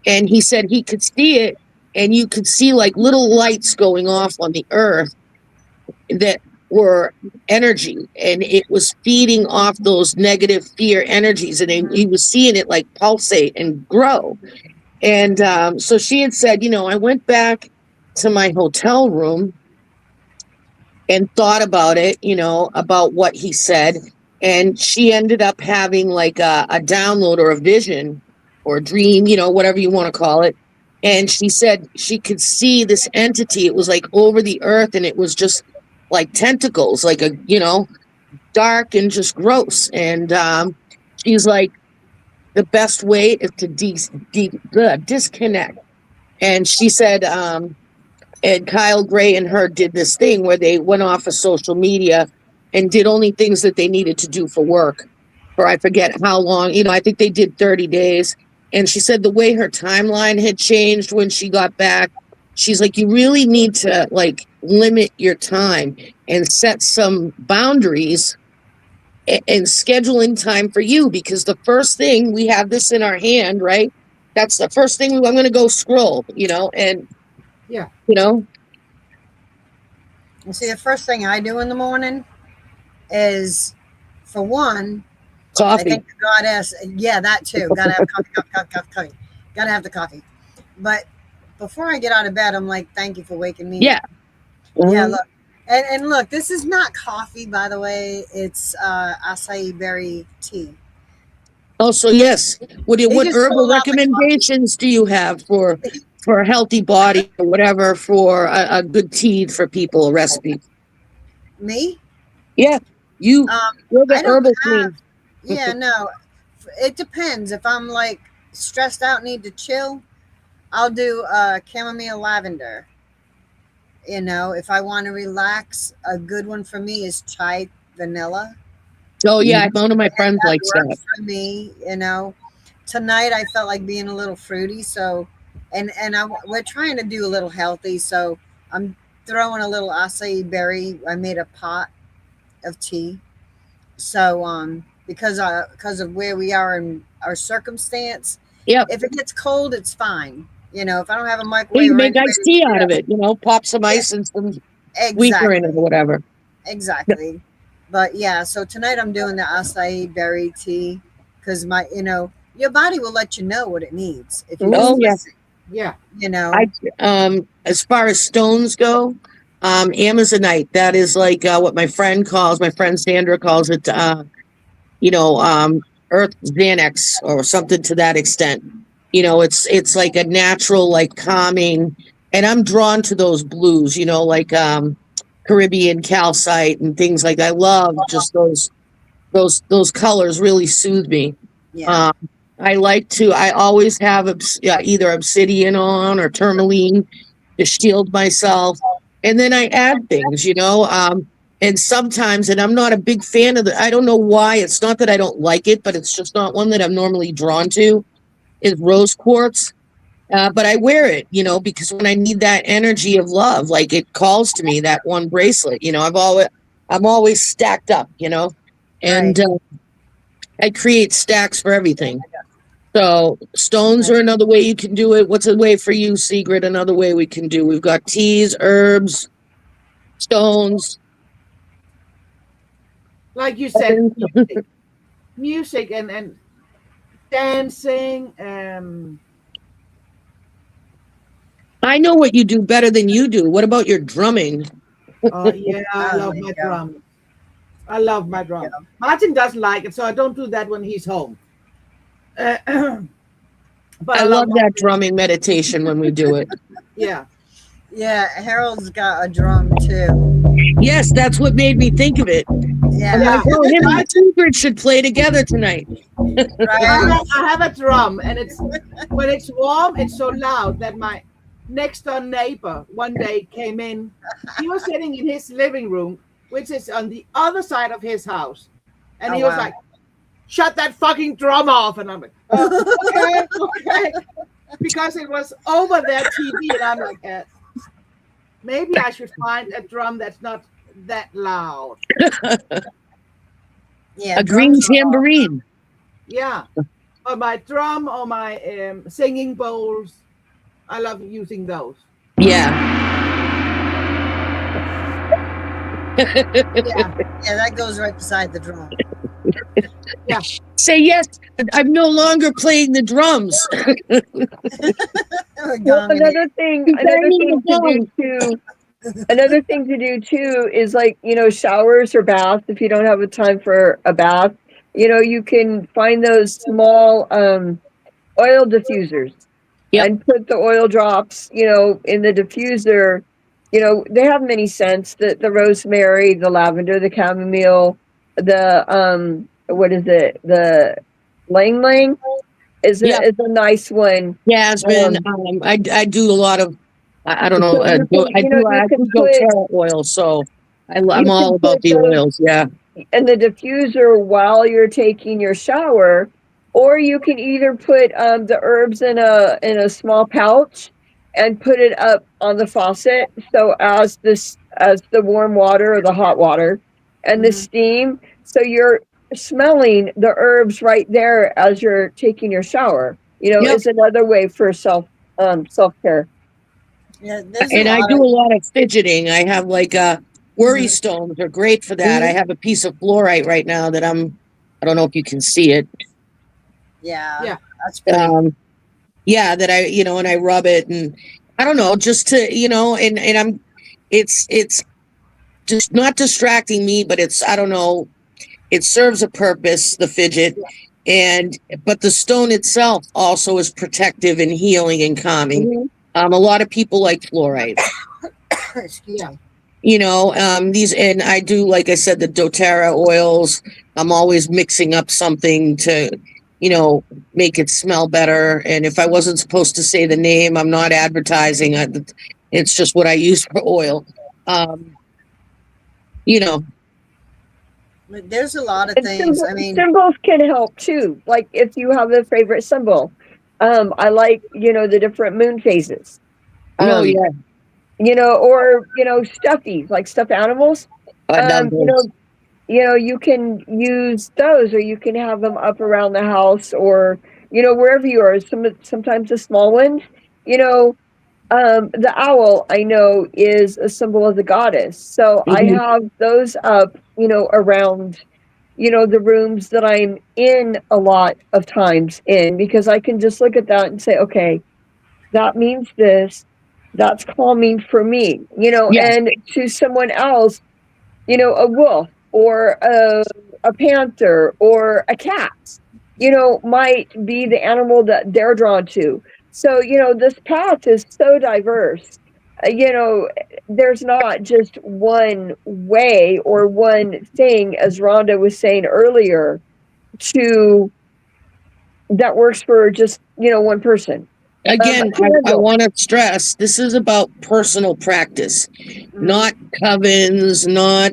And he said he could see it, and you could see like little lights going off on the earth that were energy, and it was feeding off those negative fear energies, and he was seeing it like pulsate and grow. And so she had said, you know, I went back to my hotel room and thought about it, you know, about what he said. And she ended up having like a download or a vision or a dream, you know, whatever you want to call it. And she said she could see this entity. It was like over the earth, and it was just like tentacles, like a, you know, dark and just gross. And she's like, the best way is to disconnect. And she said, and Kyle Gray and her did this thing where they went off of social media and did only things that they needed to do for work, for I forget how long, you know, I think they did 30 days. And she said the way her timeline had changed when she got back, she's like, you really need to like limit your time and set some boundaries and schedule in time for you, because the first thing, we have this in our hand, right? That's the first thing I'm going to go scroll, you know, and Yeah. you know. You see, the first thing I do in the morning is, for one, I Coffee. thank the goddess. Yeah, that too. Gotta have coffee. Gotta have the coffee. But before I get out of bed, I'm like, thank you for waking me. Yeah. Yeah, look. And look, this is not coffee, by the way. It's acai berry tea. Oh, so yes. What They what just herbal roll out the recommendations do you have for a healthy body or whatever, for a good tea for people, a recipe? Me? Yeah. You're the I don't herbal have- queen. Yeah, no. It depends. If I'm like stressed out, need to chill, I'll do chamomile lavender. You know, if I want to relax, a good one for me is chai vanilla. Oh yeah, one of my friends That likes works that. for me. You know, tonight I felt like being a little fruity, so we're trying to do a little healthy, so I'm throwing a little acai berry. I made a pot of tea, so because of where we are in our circumstance. Yep. If it gets cold, it's fine. You know, if I don't have a You microwave, can or make anything iced to tea heat out up- of it, you know, pop some ice and some weaker in it or whatever. Exactly. But yeah, so tonight I'm doing the acai berry tea because your body will let you know what it needs if you Oh, just yeah. listen, Yeah. you know. As far as stones go, Amazonite, that is like what my friend Sandra calls it, Earth Xanax or something to that extent. You know, it's like a natural, like calming, and I'm drawn to those blues, you know, like Caribbean calcite and things like that. I love just those colors really soothe me. Yeah. I always have either obsidian on or tourmaline to shield myself. And then I add things, you know, and sometimes, and I'm not a big fan of I don't know why. It's not that I don't like it, but it's just not one that I'm normally drawn to, is rose quartz. But I wear it, you know, because when I need that energy of love, like it calls to me, that one bracelet, you know, I'm always stacked up, you know, and I create stacks for everything. So stones are another way you can do it. What's a way for you, Sigrid? Another way we can do. We've got teas, herbs, stones. Like you said, music and dancing. I know what you do better than you do. What about your drumming? Oh yeah, I love my drum. I love my drum. Martin doesn't like it, so I don't do that when he's home. But I love that drumming meditation when we do it. Yeah. Yeah, Harold's got a drum too. Yes, that's what made me think of it. Yeah. I'm like, oh, him and Sigrid should play together tonight. Right. I have a drum, and it's when it's warm, it's so loud that my next door neighbor one day came in. He was sitting in his living room, which is on the other side of his house, and he was like, "Shut that fucking drum off!" And I'm like, "Oh, okay," because it was over their TV, and I'm like, maybe I should find a drum that's not that loud. Yeah, A green drums are tambourine. Yeah. Or my drum or my singing bowls. I love using those. Yeah. Yeah. Yeah, that goes right beside the drum. Say yes. I'm no longer playing the drums. Well, another thing to do too is like, showers or baths. If you don't have a time for a bath, you can find those small oil diffusers. Yep. And put the oil drops, in the diffuser. They have many scents: the rosemary, the lavender, the chamomile, the what is it? The lang lang is Yep. is a nice one. Jasmine. I do a lot of. I don't know. So you can, I do put doTERRA oil, so I'm can all about put the those oils. Yeah. in the diffuser while you're taking your shower, or you can either put the herbs in a small pouch and put it up on the faucet. So as the warm water or the hot water and the steam, so you're smelling the herbs right there as you're taking your shower. Yep. Is another way for self-care. Yeah, And I do a lot of fidgeting. I have like worry stones are great for that. I have a piece of fluorite right now that I don't know if you can see it. Yeah. That's Yeah, that and I rub it, and I don't know, just to, and it's just not distracting me, but I don't know, it serves a purpose, the fidget. But the stone itself also is protective and healing and calming. A lot of people like fluorite. Excuse me. And I do, like I said, the doTERRA oils. I'm always mixing up something to, make it smell better. And if I wasn't supposed to say the name, I'm not advertising. It's just what I use for oil. There's a lot of things. Symbols can help too. Like if you have a favorite symbol, I like the different moon phases. Or Stuffies, like stuffed animals. You can use those, or you can have them up around the house, or wherever you are. Sometimes the small ones. The owl, I know, is a symbol of the goddess. So I have those up, around, the rooms that I'm in a lot of times in, because I can just look at that and say, okay, that means this. That's calming for me, and to someone else, a wolf or a panther or a cat, might be the animal that they're drawn to. So, this path is so diverse. There's not just one way or one thing, as Rhonda was saying earlier, that works for just, one person. Again, I want to stress, this is about personal practice, not covens, not,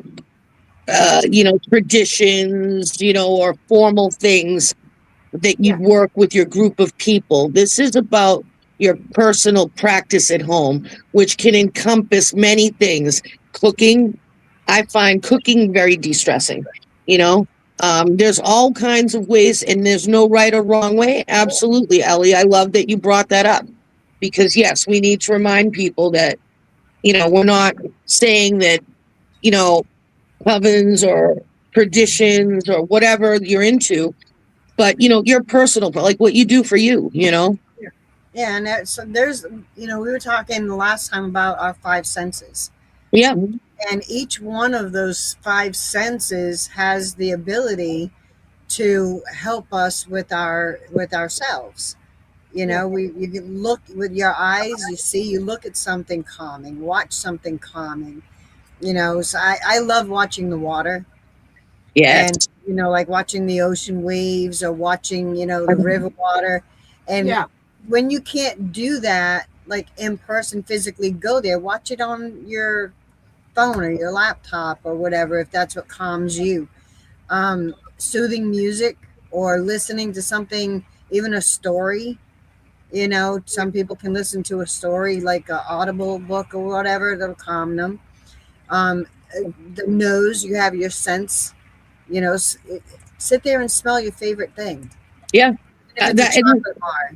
traditions, or formal things that you work with your group of people. This is about your personal practice at home, which can encompass many things. Cooking, I find cooking very de-stressing, there's all kinds of ways, and there's no right or wrong way. Absolutely, Ellie. I love that you brought that up, because yes, we need to remind people that, we're not saying that, covens or traditions or whatever you're into, but your personal, like what you do for you, Yeah, and so there's, we were talking the last time about our five senses. Yeah. And each one of those five senses has the ability to help us with ourselves. You can look with your eyes, you look at something calming, watch something calming. So I love watching the water. Yes. And like watching the ocean waves, or watching the river water. And when you can't do that, like in person, physically go there, watch it on your phone or your laptop or whatever, if that's what calms you. Soothing music, or listening to something, even a story. Some people can listen to a story like an Audible book or whatever, that'll calm them. the nose, you have your sense, you know, sit there and smell your favorite thing. Yeah. If it's a chocolate bar,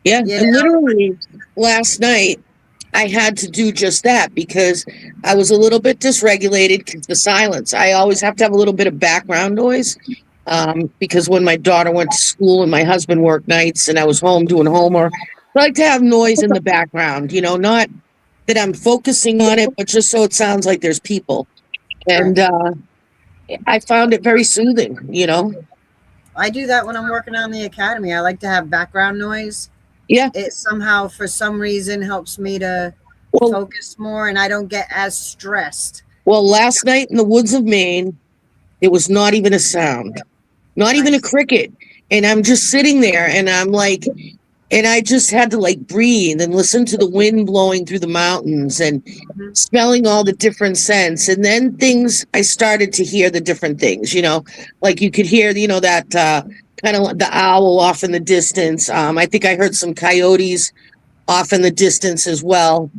Yeah. you And know? literally last night, I had to do just that because I was a little bit dysregulated because the silence. I always have to have a little bit of background noise because when my daughter went to school and my husband worked nights and I was home doing homework, I like to have noise in the background, you know, not that I'm focusing on it, but just so it sounds like there's people. And I found it very soothing, you know. I do that when I'm working on the academy. I like to have background noise. Yeah. It somehow, for some reason, helps me to Well, focus more and I don't get as stressed. well, last night in the woods of Maine, it was not even a sound, not even a cricket. And I'm just sitting there and I'm like, and I just had to like breathe and listen to the wind blowing through the mountains and smelling all the different scents. And then I started to hear the different things, you know, like you could hear, you know, that kind of the owl off in the distance. I think I heard some coyotes off in the distance as well.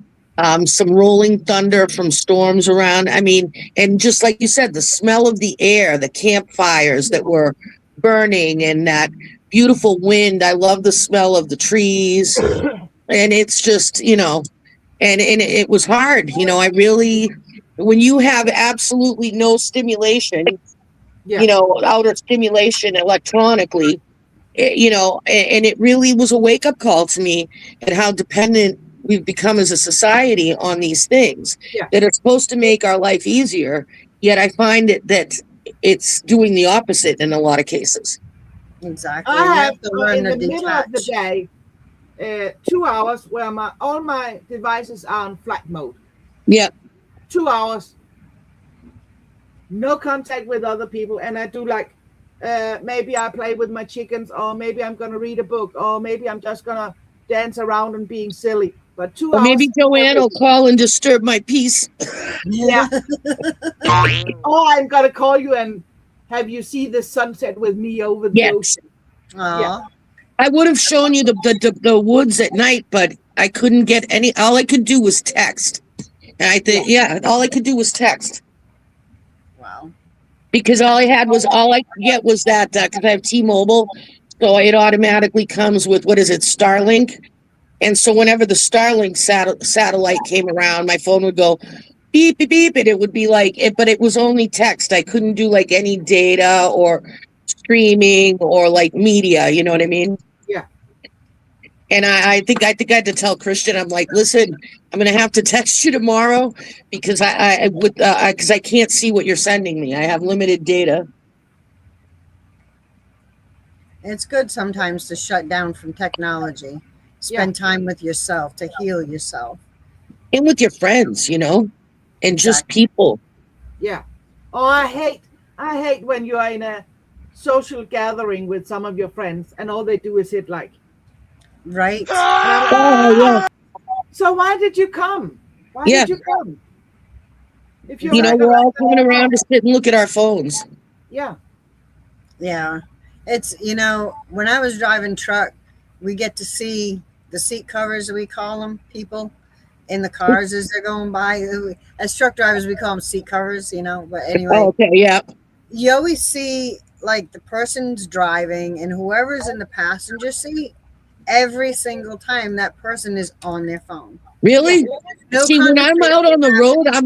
Some rolling thunder from storms around. I mean, and just like you said, the smell of the air, the campfires that were burning and that beautiful wind. I love the smell of the trees. And it's just, you know, and it was hard. You know, I really, when you have absolutely no stimulation, you know, outer stimulation electronically, you know, and it really was a wake up call to me at how dependent we've become as a society on these things that are supposed to make our life easier. Yet I find that it's doing the opposite in a lot of cases. Exactly. I have to learn in to the middle of the detach. day 2 hours where all my devices are on flight mode. Yeah. 2 hours, no contact with other people, and I do like maybe I play with my chickens, or maybe I'm gonna read a book, or maybe I'm just gonna dance around and being silly. But 2 Or hours. maybe Joanne will call and disturb my peace. Yeah. Or I'm gonna call you and have you see the sunset with me over the ocean. Yeah. I would have shown you the woods at night, but I couldn't get any. All I could do was text. And I think, all I could do was text. Wow. Because all I could get was that, because I have T-Mobile, so it automatically comes with, what is it, Starlink? And so whenever the Starlink satellite came around, my phone would go beep, beep, beep, and it would be like, but it was only text. I couldn't do like any data or streaming or like media, you know what I mean? Yeah. And I think I had to tell Christian, I'm like, listen, I'm gonna have to text you tomorrow because because I can't see what you're sending me. I have limited data. It's good sometimes to shut down from technology. Spend time with yourself to heal yourself. And with your friends, you know, and just people. Yeah. Oh, I hate when you are in a social gathering with some of your friends and all they do is hit like. Right. So why did you come? Why did you come? If You know, we're all coming around to sit and look at our phones. Yeah. Yeah. It's, you know, when I was driving truck, we get to see the seat covers, we call them, people in the cars as they're going by. As truck drivers, we call them seat covers, you know, but anyway. Oh, okay, yeah. You always see like the person's driving and whoever's in the passenger seat, every single time that person is on their phone. Really? No See, when I'm out on the road, I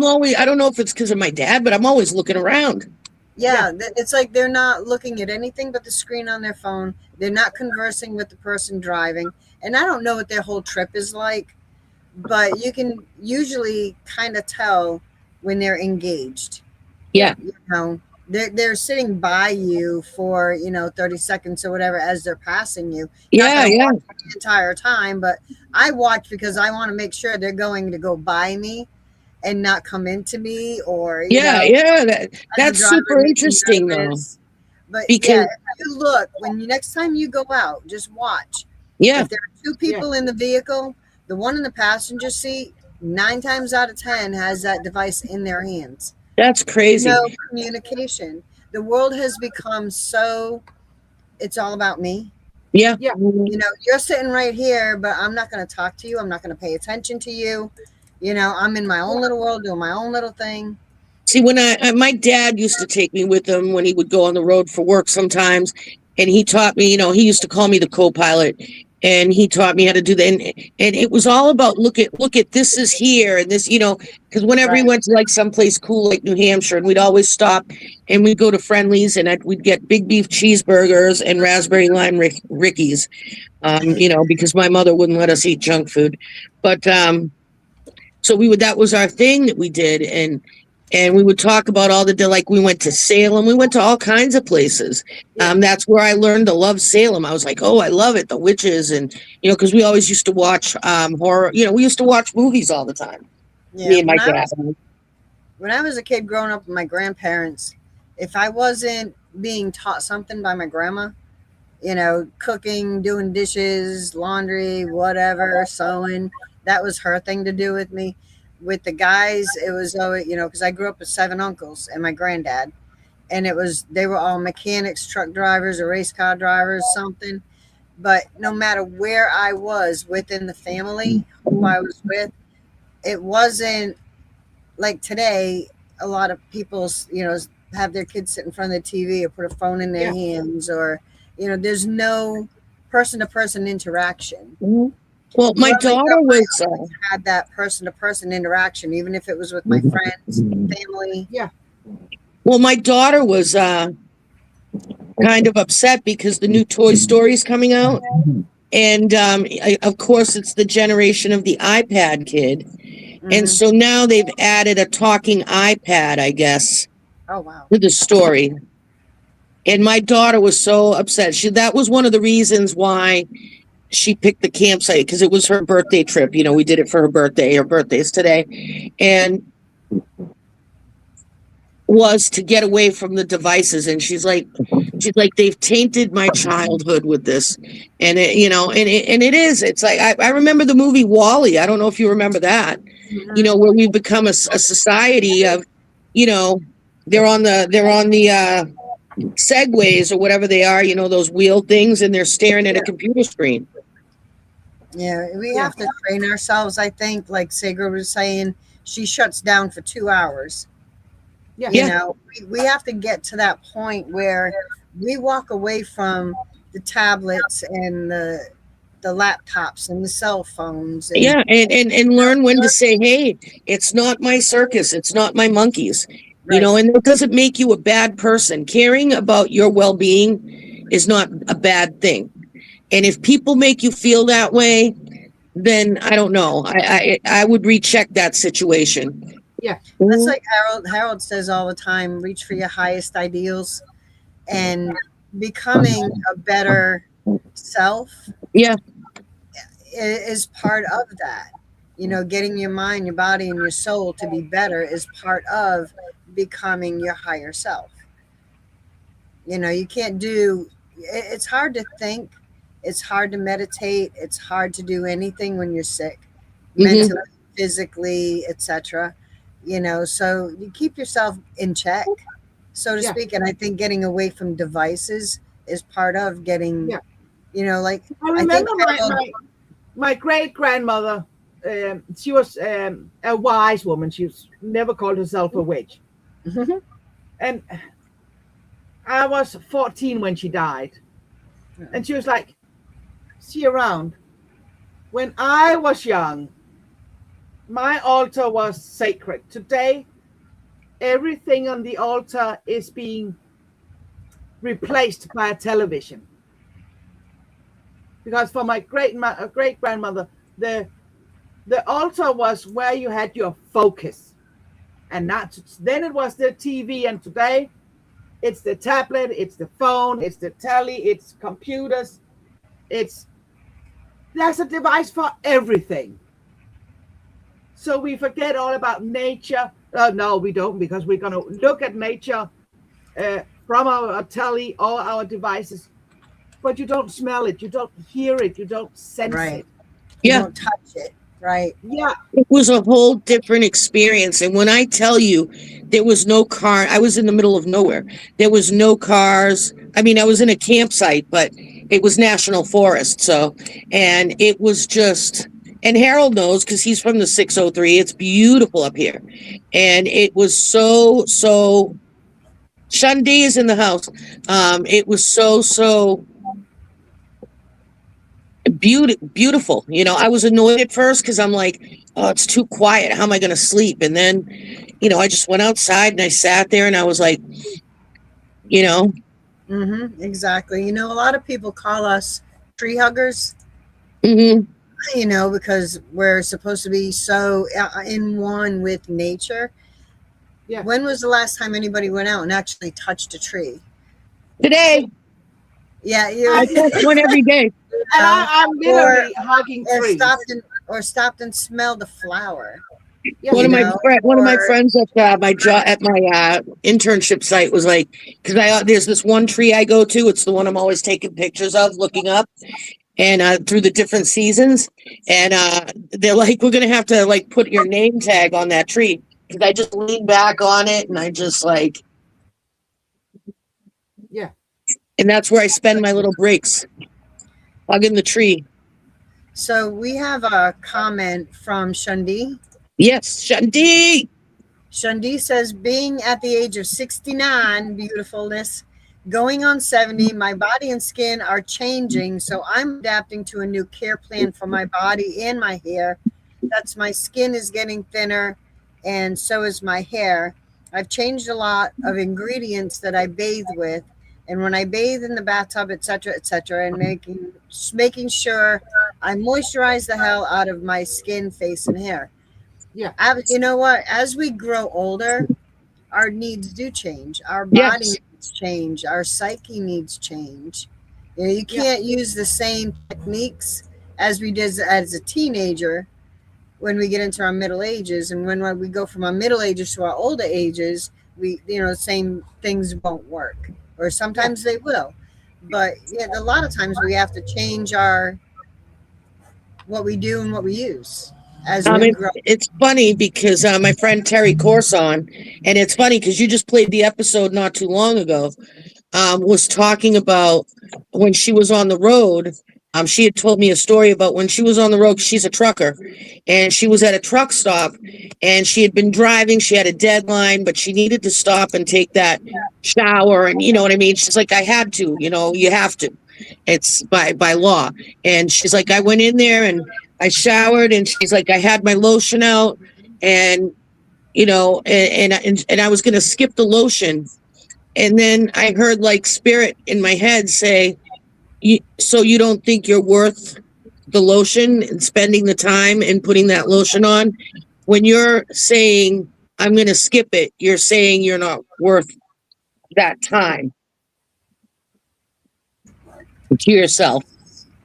don't know if it's because of my dad, but I'm always looking around. Yeah, it's like they're not looking at anything but the screen on their phone. They're not conversing with the person driving. And I don't know what their whole trip is like, but you can usually kind of tell when they're engaged. Yeah. You know, they're sitting by you for, you know, 30 seconds or whatever as they're passing you. Yeah, yeah. The entire time, but I watch because I want to make sure they're going to go by me and not come into me or that's super interesting though. But because if you look next time you go out, just watch. Yeah. If there are two people in the vehicle, the one in the passenger seat 9 times out of 10 has that device in their hands. That's crazy. No communication. The world has become so, it's all about me. Yeah. Yeah. You know, you're sitting right here, but I'm not going to talk to you. I'm not going to pay attention to you. You know, I'm in my own little world doing my own little thing. See, when my dad used to take me with him when he would go on the road for work sometimes, and he taught me, he used to call me the co-pilot, and he taught me how to do that. And it was all about look at this is here and this, because whenever we went to like someplace cool like New Hampshire, and we'd always stop and we'd go to Friendly's and we'd get big beef cheeseburgers and raspberry lime Rickies, because my mother wouldn't let us eat junk food, but so that was our thing that we did, and we would talk about all like we went to Salem, we went to all kinds of places. That's where I learned to love Salem. I was like, oh, I love it, the witches, and because we always used to watch horror. We used to watch movies all the time. Yeah, me and my dad. When I was a kid growing up with my grandparents, if I wasn't being taught something by my grandma, cooking, doing dishes, laundry, whatever, sewing, that was her thing to do with me. With the guys, it was always, because I grew up with 7 uncles and my granddad, and they were all mechanics, truck drivers, or race car drivers, something. But no matter where I was within the family, who I was with, it wasn't like today. A lot of people, have their kids sit in front of the TV or put a phone in their hands, or, there's no person-to-person interaction. Mm-hmm. Well, my daughter had that person-to-person interaction, even if it was with my friends, family. Yeah. Well, my daughter was kind of upset because the new Toy Story is coming out, and of course, it's the generation of the iPad kid, and so now they've added a talking iPad, I guess. Oh wow! To the story, and my daughter was so upset. That was one of the reasons why she picked the campsite, because it was her birthday trip. We did it for her birthday. Her birthday's today, and was to get away from the devices. And she's like, they've tainted my childhood with this, and it is. It's like I remember the movie WALL-E. I don't know if you remember that. Where we've become a society of, they're on the segways or whatever they are, those wheel things, and they're staring at a computer screen. Yeah, we have to train ourselves. I think, like Sigrid was saying, she shuts down for 2 hours. Yeah. We have to get to that point where we walk away from the tablets and the laptops and the cell phones. And learn when to say, hey, it's not my circus, it's not my monkeys. Right. And it doesn't make you a bad person. Caring about your well-being is not a bad thing. And if people make you feel that way, then I don't know. I would recheck that situation. Yeah. That's like Harold says all the time, reach for your highest ideals, and becoming a better self. Yeah. Is part of that. Getting your mind, your body, and your soul to be better is part of becoming your higher self. You can't it's hard to think, it's hard to meditate, it's hard to do anything when you're sick, mentally, physically, etc. So you keep yourself in check, so to speak. And I think getting away from devices is part of getting, like I remember my great grandmother. She was a wise woman. She never called herself a witch. And I was 14 when she died. And she was like, see you around. When I was young, my altar was sacred. Today, everything on the altar is being replaced by a television. Because for my great grandmother, the altar was where you had your focus, and then it was the TV, and today it's the tablet, it's the phone, it's the telly, it's computers, there's a device for everything. So we forget all about nature. No, we don't, because we're going to look at nature from our telly or our devices, but you don't smell it, you don't hear it, you don't sense it. You don't touch it. Right. Yeah. It was a whole different experience. And when I tell you there was no car, I was in the middle of nowhere. There was no cars. I mean, I was in a campsite, but it was national forest. And it was just, and Harold knows because he's from the 603. It's beautiful up here. And it was so Shundi is in the house. It was so beautiful. You know, I was annoyed at first because I'm like, oh, it's too quiet. How am I going to sleep? And then, you know, I just went outside and I sat there and I was like, you know. Mm-hmm, exactly. You know, a lot of people call us tree huggers, Mm-hmm. you know, because we're supposed to be so in one with nature. Yeah. When was the last time anybody went out and actually touched a tree? Today, Yeah, I touch one every day. And I'm literally hugging trees. Stopped and smelled the flower. Yeah. One of my Or- friends at my internship site was like, because there's this one tree I go to. It's the one I'm always taking pictures of, looking up, and through the different seasons. And they're like, we're gonna have to like put your name tag on that tree, because I just lean back on it and I just like, Yeah. and that's where I spend my little breaks, hugging the tree. So we have a comment from Shundi. Yes, Shanti. Shundi says, being at the age of 69, beautifulness, going on 70, my body and skin are changing. So I'm adapting to a new care plan for my body and my hair. That's my skin is getting thinner, and so is my hair. I've changed a lot of ingredients that I bathe with. And when I bathe in the bathtub, etc., and making sure I moisturize the hell out of my skin, face, and hair. Yeah. You know what? As we grow older, our needs do change. Our body needs change. Our psyche needs change. You know, you can't use the same techniques as we did as a teenager when we get into our middle ages. And when we go from our middle ages to our older ages, the same things won't work. Or sometimes they will. But a lot of times we have to change what we do and what we use as we grow. It's funny because my friend Terry Corson, and it's funny because you just played the episode not too long ago, was talking about when she was on the road. She had told me a story about when she was on the road. She's a trucker, and she was at a truck stop, and she had been driving. She had a deadline, but she needed to stop and take that shower. And you know what I mean? She's like, I had to, you have to. It's by law. And she's like, I went in there and I showered, and she's like, I had my lotion out, and and I was going to skip the lotion. And then I heard like spirit in my head say, so you don't think you're worth the lotion and spending the time and putting that lotion on? When you're saying, I'm going to skip it, you're saying you're not worth that time to yourself.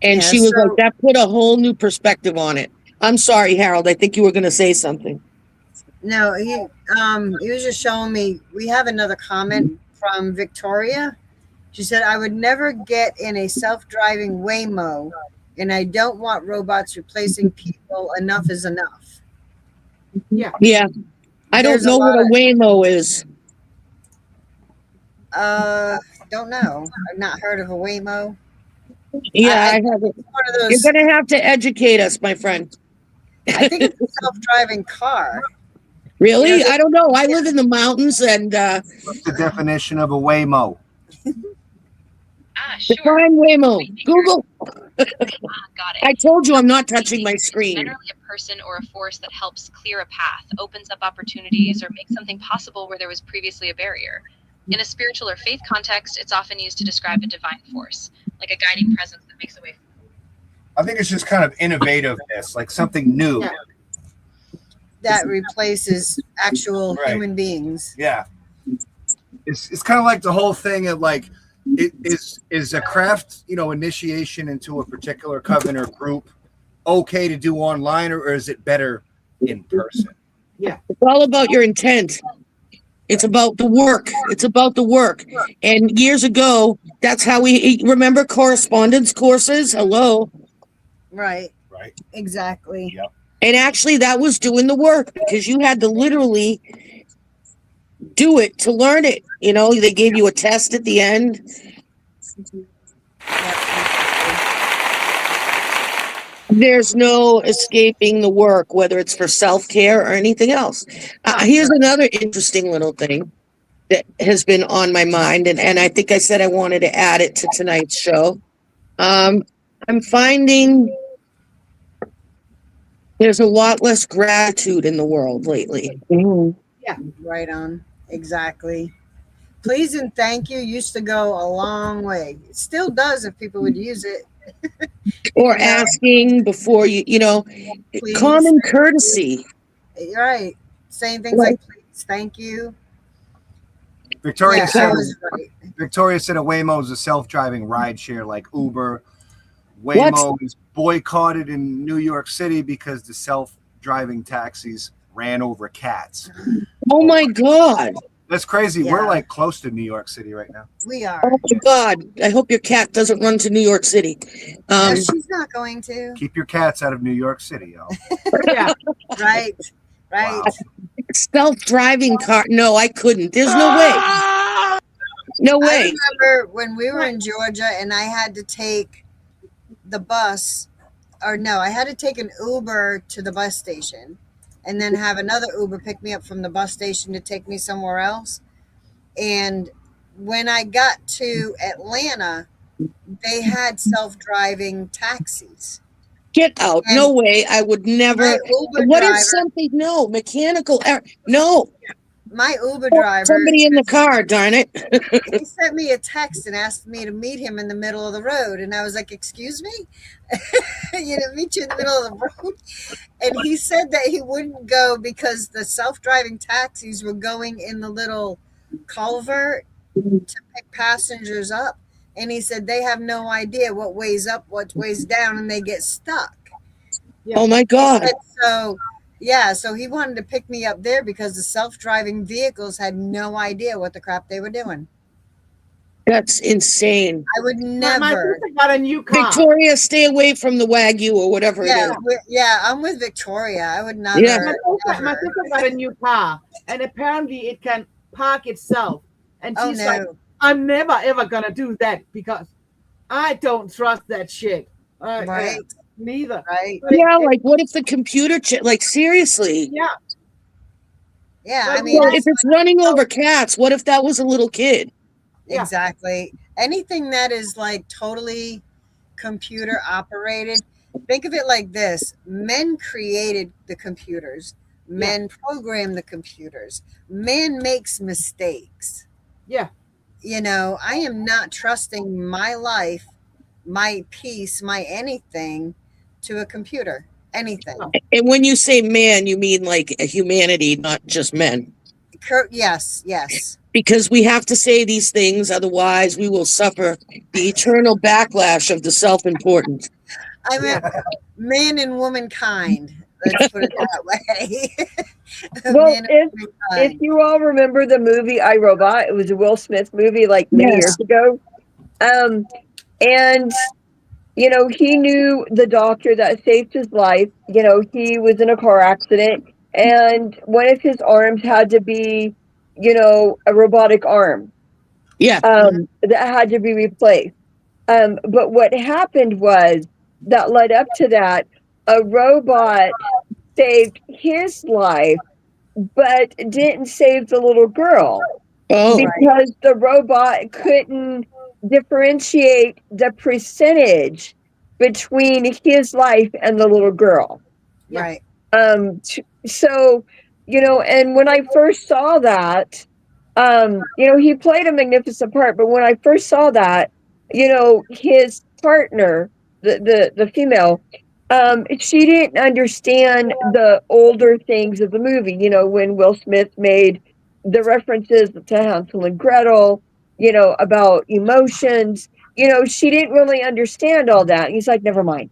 And she was like, that put a whole new perspective on it. I'm sorry, Harold. I think you were going to say something. No, he was just showing me. We have another comment from Victoria. She said, I would never get in a self-driving Waymo, and I don't want robots replacing people. Enough is enough. Yeah. Yeah. I don't know what a Waymo is. Don't know. I've not heard of a Waymo. Yeah, I haven't. One of those, You're going to have to educate us, my friend. I think it's a self-driving car. Really? Yeah. I don't know. I live in the mountains, and what's the definition of a Waymo? Sure. define Waymo. Google. Got it. I told you I'm not touching my screen. Generally a person or a force that helps clear a path, opens up opportunities, or makes something possible where there was previously a barrier. In a spiritual or faith context, it's often used to describe a divine force, like a guiding presence that makes a way. I think it's just kind of innovativeness, like something new. Yeah. That replaces actual human beings. Yeah. It's kind of like the whole thing of like, it is a craft, initiation into a particular coven or group okay to do online, or is it better in person? Yeah. It's all about your intent. It's about the work. It's about the work. And years ago, that's how we remember correspondence courses. Hello. Right. Right. Exactly. Yep. And actually, that was doing the work because you had to literally do it to learn it. They gave you a test at the end. There's no escaping the work, whether it's for self-care or anything else. Here's another interesting little thing that has been on my mind, and I think I said I wanted to add it to tonight's show. I'm finding there's a lot less gratitude in the world lately. Yeah, right on. Exactly. Please and thank you used to go a long way. It still does if people would use it. Or asking before Please, common courtesy. right. Saying things like please, thank you. Victoria Yeah, said, I was right. Victoria said a Waymo is a self-driving ride share like Uber. Waymo is boycotted in New York City because the self-driving taxis ran over cats. Oh my God. That's crazy. Yeah. We're like close to New York City right now. We are. Oh my God. I hope your cat doesn't run to New York City. No, she's not going to. Keep your cats out of New York City, y'all. Yeah. Right. Right. Wow. Self-driving car. No, I couldn't. There's no way. No I way. remember when we were in Georgia and I had to take the bus, or no, I had to take an Uber to the bus station and then have another Uber pick me up from the bus station to take me somewhere else. And when I got to Atlanta, they had self-driving taxis. Get out. And no way. I would never. my Uber What driver, if something? No. Mechanical error. No. my Uber driver, Somebody in the car, darn it. he sent me a text and asked me to meet him in the middle of the road. And I was like, excuse me? Meet you in the middle of the road? And he said that he wouldn't go because the self-driving taxis were going in the little culvert to pick passengers up. And he said they have no idea what weighs up, what weighs down, and they get stuck. Oh my God. And so, yeah, so he wanted to pick me up there because the self-driving vehicles had no idea what the crap they were doing. That's insane. I would My never. sister got a new car. Victoria, stay away from the Wagyu or whatever it Yeah, is. I'm with Victoria. I would never. Yeah. My sister got a new car, and apparently it can park itself. And Oh she's no! like, I'm never ever gonna do that because I don't trust that shit. Right. Neither. Right. Yeah, like what if the computer like seriously? Yeah. Yeah, I Well, mean, Well, if it's running over cats, what if that was a little kid? Yeah. exactly. Anything that is like totally computer operated. Think of it like this: men created the computers. Men program the computers. Man makes mistakes. Yeah. I am not trusting my life, my peace, my anything to a computer. Anything. And when you say man, you mean like a humanity, not just men. Yes, yes. Because we have to say these things, otherwise we will suffer the eternal backlash of the self-important. I mean, man and womankind. Let's put it that way. Well, Man and womankind. if you all remember the movie I, Robot, it was a Will Smith movie like many Yes. years ago. And he knew the doctor that saved his life. He was in a car accident and one of his arms had to be, a robotic arm. Yeah. That had to be replaced. But what happened was that led up to that, a robot saved his life, but didn't save the little girl Oh, because the robot couldn't differentiate the percentage between his life and the little girl. Right. So, and when I first saw that, he played a magnificent part, but when I first saw that, his partner, the female, she didn't understand the older things of the movie, when Will Smith made the references to Hansel and Gretel, about emotions, she didn't really understand all that. He's like, never mind,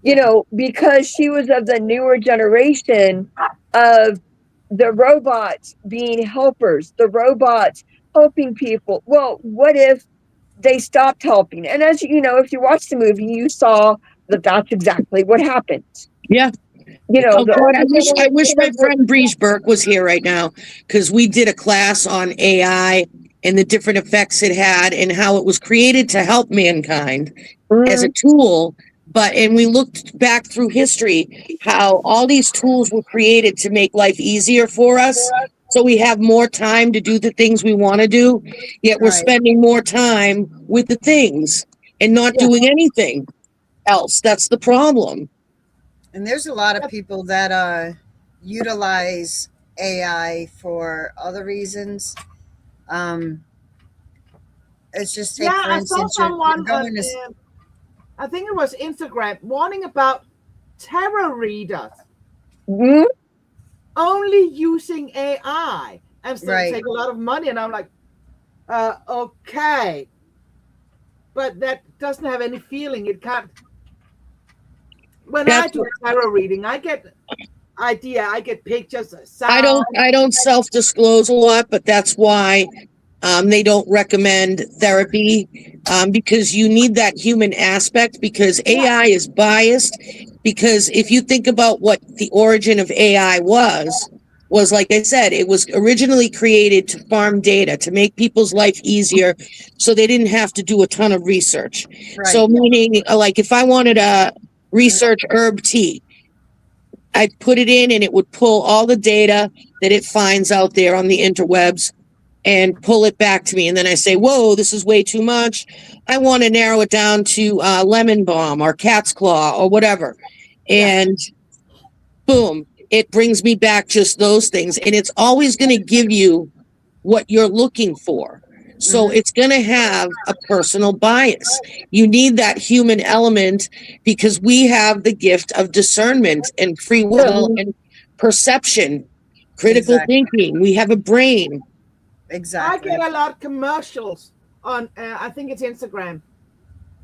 because she was of the newer generation of the robots being helpers, the robots helping people. Well, what if they stopped helping? And as if you watched the movie, you saw that that's exactly what happened. yeah. Oh, God, I wish my friend Breeze Burke was here right now because we did a class on AI and the different effects it had and how it was created to help mankind as a tool. and we looked back through history, how all these tools were created to make life easier for us. So we have more time to do the things we want to do, yet we're Right. spending more time with the things and not doing anything else. That's the problem. And there's a lot of people that utilize AI for other reasons. It's just take, for I saw instance, you're someone going on, to I think it was Instagram, warning about tarot readers Mhm. only using AI and still Right. take a lot of money. And I'm like, okay. But that doesn't have any feeling. It can't. When I That's do tarot reading, I get idea, I get pictures, sound. I don't self-disclose a lot, but that's why they don't recommend therapy, because you need that human aspect, because AI is biased. Because if you think about what the origin of AI was like I said, it was originally created to farm data, to make people's life easier so they didn't have to do a ton of research. Right. So meaning, like if I wanted to research herb tea, I'd put it in and it would pull all the data that it finds out there on the interwebs and pull it back to me. And then I say, whoa, this is way too much. I want to narrow it down to lemon balm or cat's claw or whatever. And boom, it brings me back just those things. And it's always going to give you what you're looking for. So it's going to have a personal bias. You need that human element because we have the gift of discernment and free will and perception, critical thinking. We have a brain. Exactly. I get a lot of commercials on, I think it's Instagram,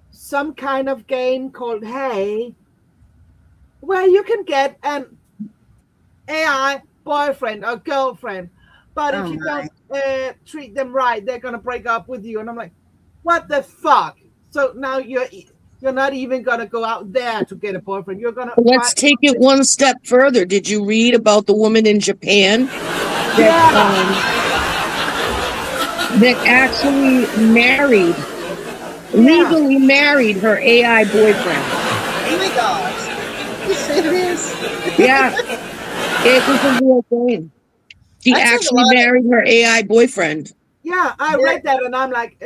some kind of game called Hey, where you can get an AI boyfriend or girlfriend, but if you don't treat them right, they're gonna break up with you. And I'm like, what the fuck? So now you're not even gonna go out there to get a boyfriend. You're gonna. Let's take it one step further. Did you read about the woman in Japan that actually legally married her AI boyfriend? Oh my gosh. Are you serious? Yeah, it was a real thing. She actually married her AI boyfriend. Yeah, I read that and I'm like,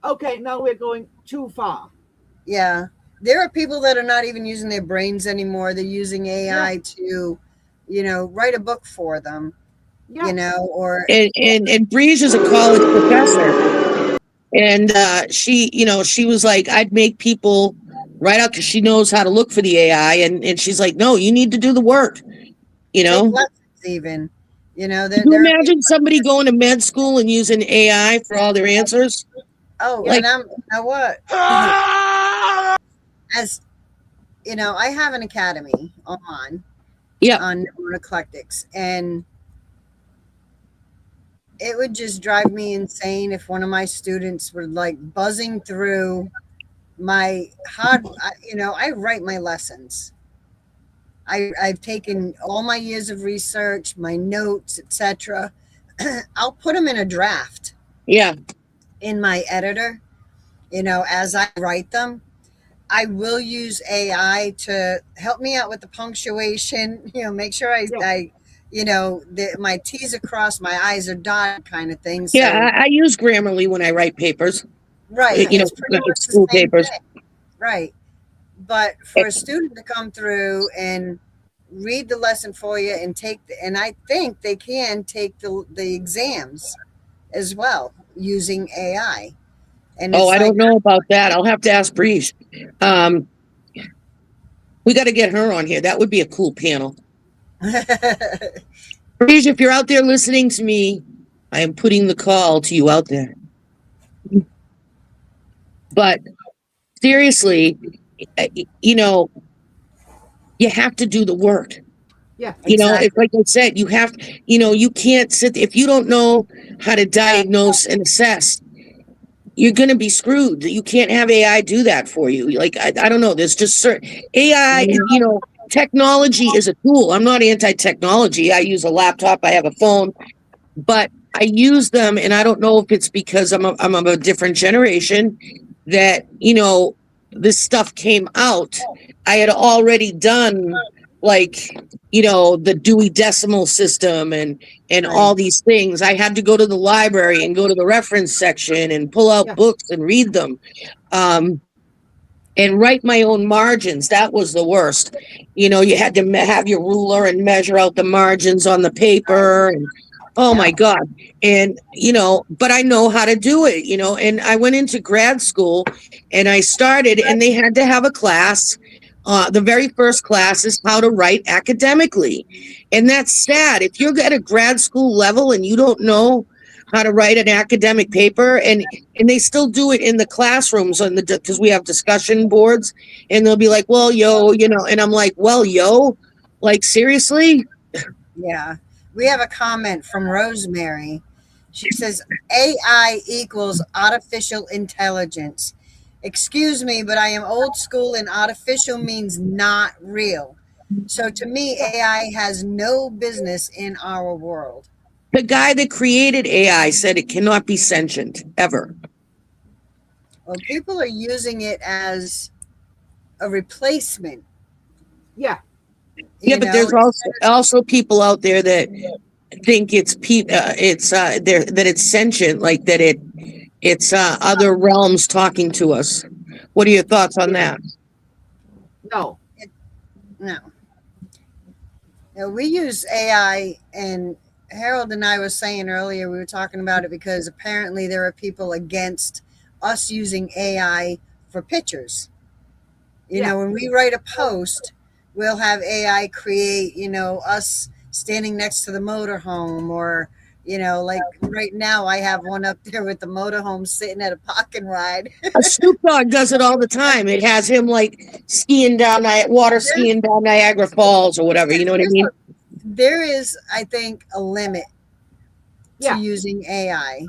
okay, now we're going too far. Yeah. There are people that are not even using their brains anymore. They're using AI to, write a book for them. Or and Breeze is a college professor, and she was like, I'd make people write out because she knows how to look for the AI, and she's like, no, you need to do the work. take lessons even. Can you imagine somebody going to med school and using AI for all their answers? Oh, Like- and what? As I have an academy on eclectics, and it would just drive me insane if one of my students were like buzzing through my I write my lessons. I've taken all my years of research, my notes, etc. I'll put them in a draft. Yeah. In my editor, as I write them. I will use AI to help me out with the punctuation, make sure I my T's are crossed, my I's are dotted kind of thing. So, Yeah, I use Grammarly when I write papers. Right. It's pretty much school papers. Thing. Right. But for a student to come through and read the lesson for you and and I think they can take the exams as well using AI. And I don't know about that. I'll have to ask Breeze. We got to get her on here. That would be a cool panel. Breeze, if you're out there listening to me, I am putting the call to you out there. But seriously, you have to do the work. Yeah. It's like I said, you have, you can't sit, if you don't know how to diagnose and assess, you're going to be screwed. You can't have AI do that for you. Like, I don't know. There's just certain AI, technology is a tool. I'm not anti-technology. I use a laptop. I have a phone, but I use them. And I don't know if it's because I'm of a different generation that, this stuff came out I had already done like, you know, the Dewey Decimal System and all these things. I had to go to the library and go to the reference section and pull out books and read them. And write my own margins. That was the worst. You know, you had to have your ruler and measure out the margins on the paper. And oh my God. And, you know, but I know how to do it, you know, and I went into grad school and I started, and they had to have a class. The very first class is how to write academically. And that's sad. If you're at a grad school level and you don't know how to write an academic paper, and they still do it in the classrooms on the, because we have discussion boards, and they'll be like, well, yo, you know, and I'm like, well, yo, like, seriously? Yeah. We have a comment from Rosemary. She says, AI equals artificial intelligence. Excuse me, but I am old school and artificial means not real. So to me, AI has no business in our world. The guy that created AI said it cannot be sentient, ever. Well, people are using it as a replacement. Yeah. Yeah, but there's also people out there that think it's that it's sentient, like that it's other realms talking to us. What are your thoughts on that? No. No. Now, we use AI, and Harold and I were saying earlier, we were talking about it because apparently there are people against us using AI for pictures. You know, when we write a post, we'll have AI create, you know, us standing next to the motorhome, or, you know, like right now I have one up there with the motorhome sitting at a park and ride. A Snoop Dogg does it all the time. It has him like skiing down Niagara Falls or whatever. You know what I mean? There is, I think, a limit to using AI.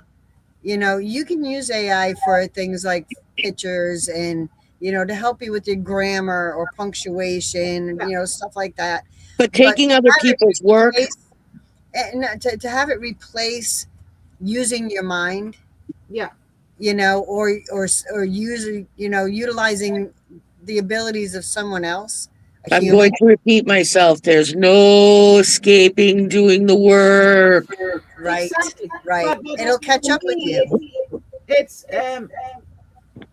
You know, you can use AI for things like pictures and, you know, to help you with your grammar or punctuation, you know, stuff like that. But taking other people's work, and to have it replace using your mind, you know, or using, you know, utilizing the abilities of someone else. I'm going to repeat myself. There's no escaping doing the work. Right, exactly. right. But it'll catch up with you. It's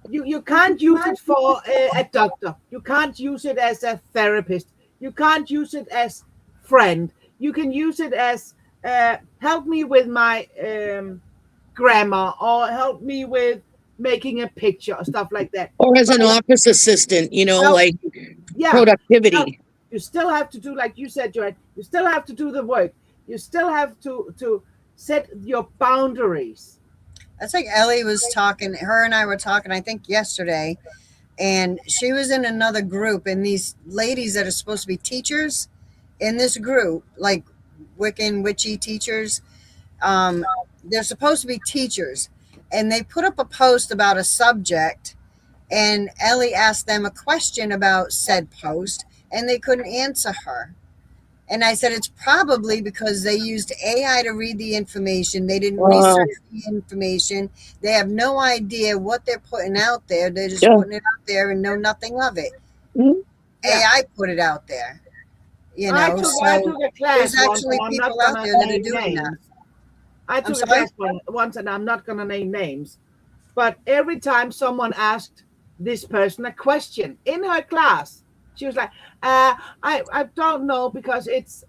you can't use it for a doctor. You can't use it as a therapist. You can't use it as friend. You can use it as help me with my grammar, or help me with making a picture or stuff like that. Or as an office assistant, you know, like productivity. You still have to do, like you said, Joanne, you still have to do the work. You still have to set your boundaries. That's like Ellie was talking, her and I were talking, I think yesterday, and she was in another group, and these ladies that are supposed to be teachers in this group, like witchy teachers, they're supposed to be teachers, and they put up a post about a subject, and Ellie asked them a question about said post, and they couldn't answer her. And I said, it's probably because they used AI to read the information. They didn't research the information. They have no idea what they're putting out there. They're just putting it out there and know nothing of it. AI put it out there. You know, I took a class there's actually people out there that are doing that. I took a class once, and I'm not going to name names. But every time someone asked this person a question in her class, she was like, I don't know, because it's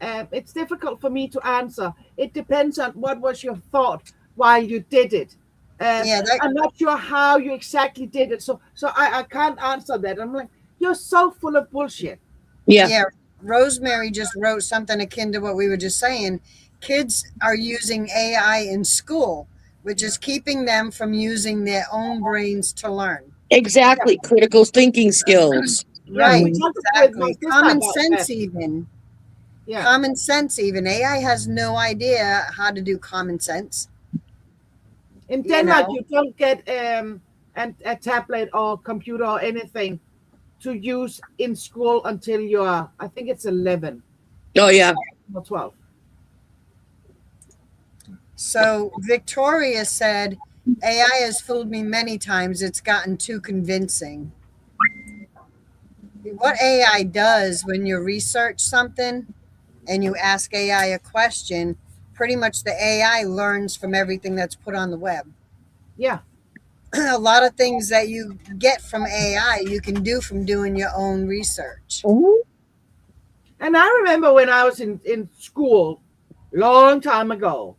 difficult for me to answer. It depends on what was your thought while you did it. I'm not sure how you exactly did it. So I can't answer that. I'm like, you're so full of bullshit. Yeah. Rosemary just wrote something akin to what we were just saying. Kids are using AI in school, which is keeping them from using their own brains to learn. Exactly. Critical thinking skills. Right, exactly. Common sense even. Yeah. Common sense even. AI has no idea how to do common sense. In Denmark, you don't get a tablet or computer or anything to use in school until you're, I think it's 11. Oh, yeah. Or 12. So Victoria said, AI has fooled me many times. It's gotten too convincing. what AI does when you research something and you ask AI a question, pretty much the AI learns from everything that's put on the web. Yeah. A lot of things that you get from AI, you can do from doing your own research. And I remember when I was in school, long time ago,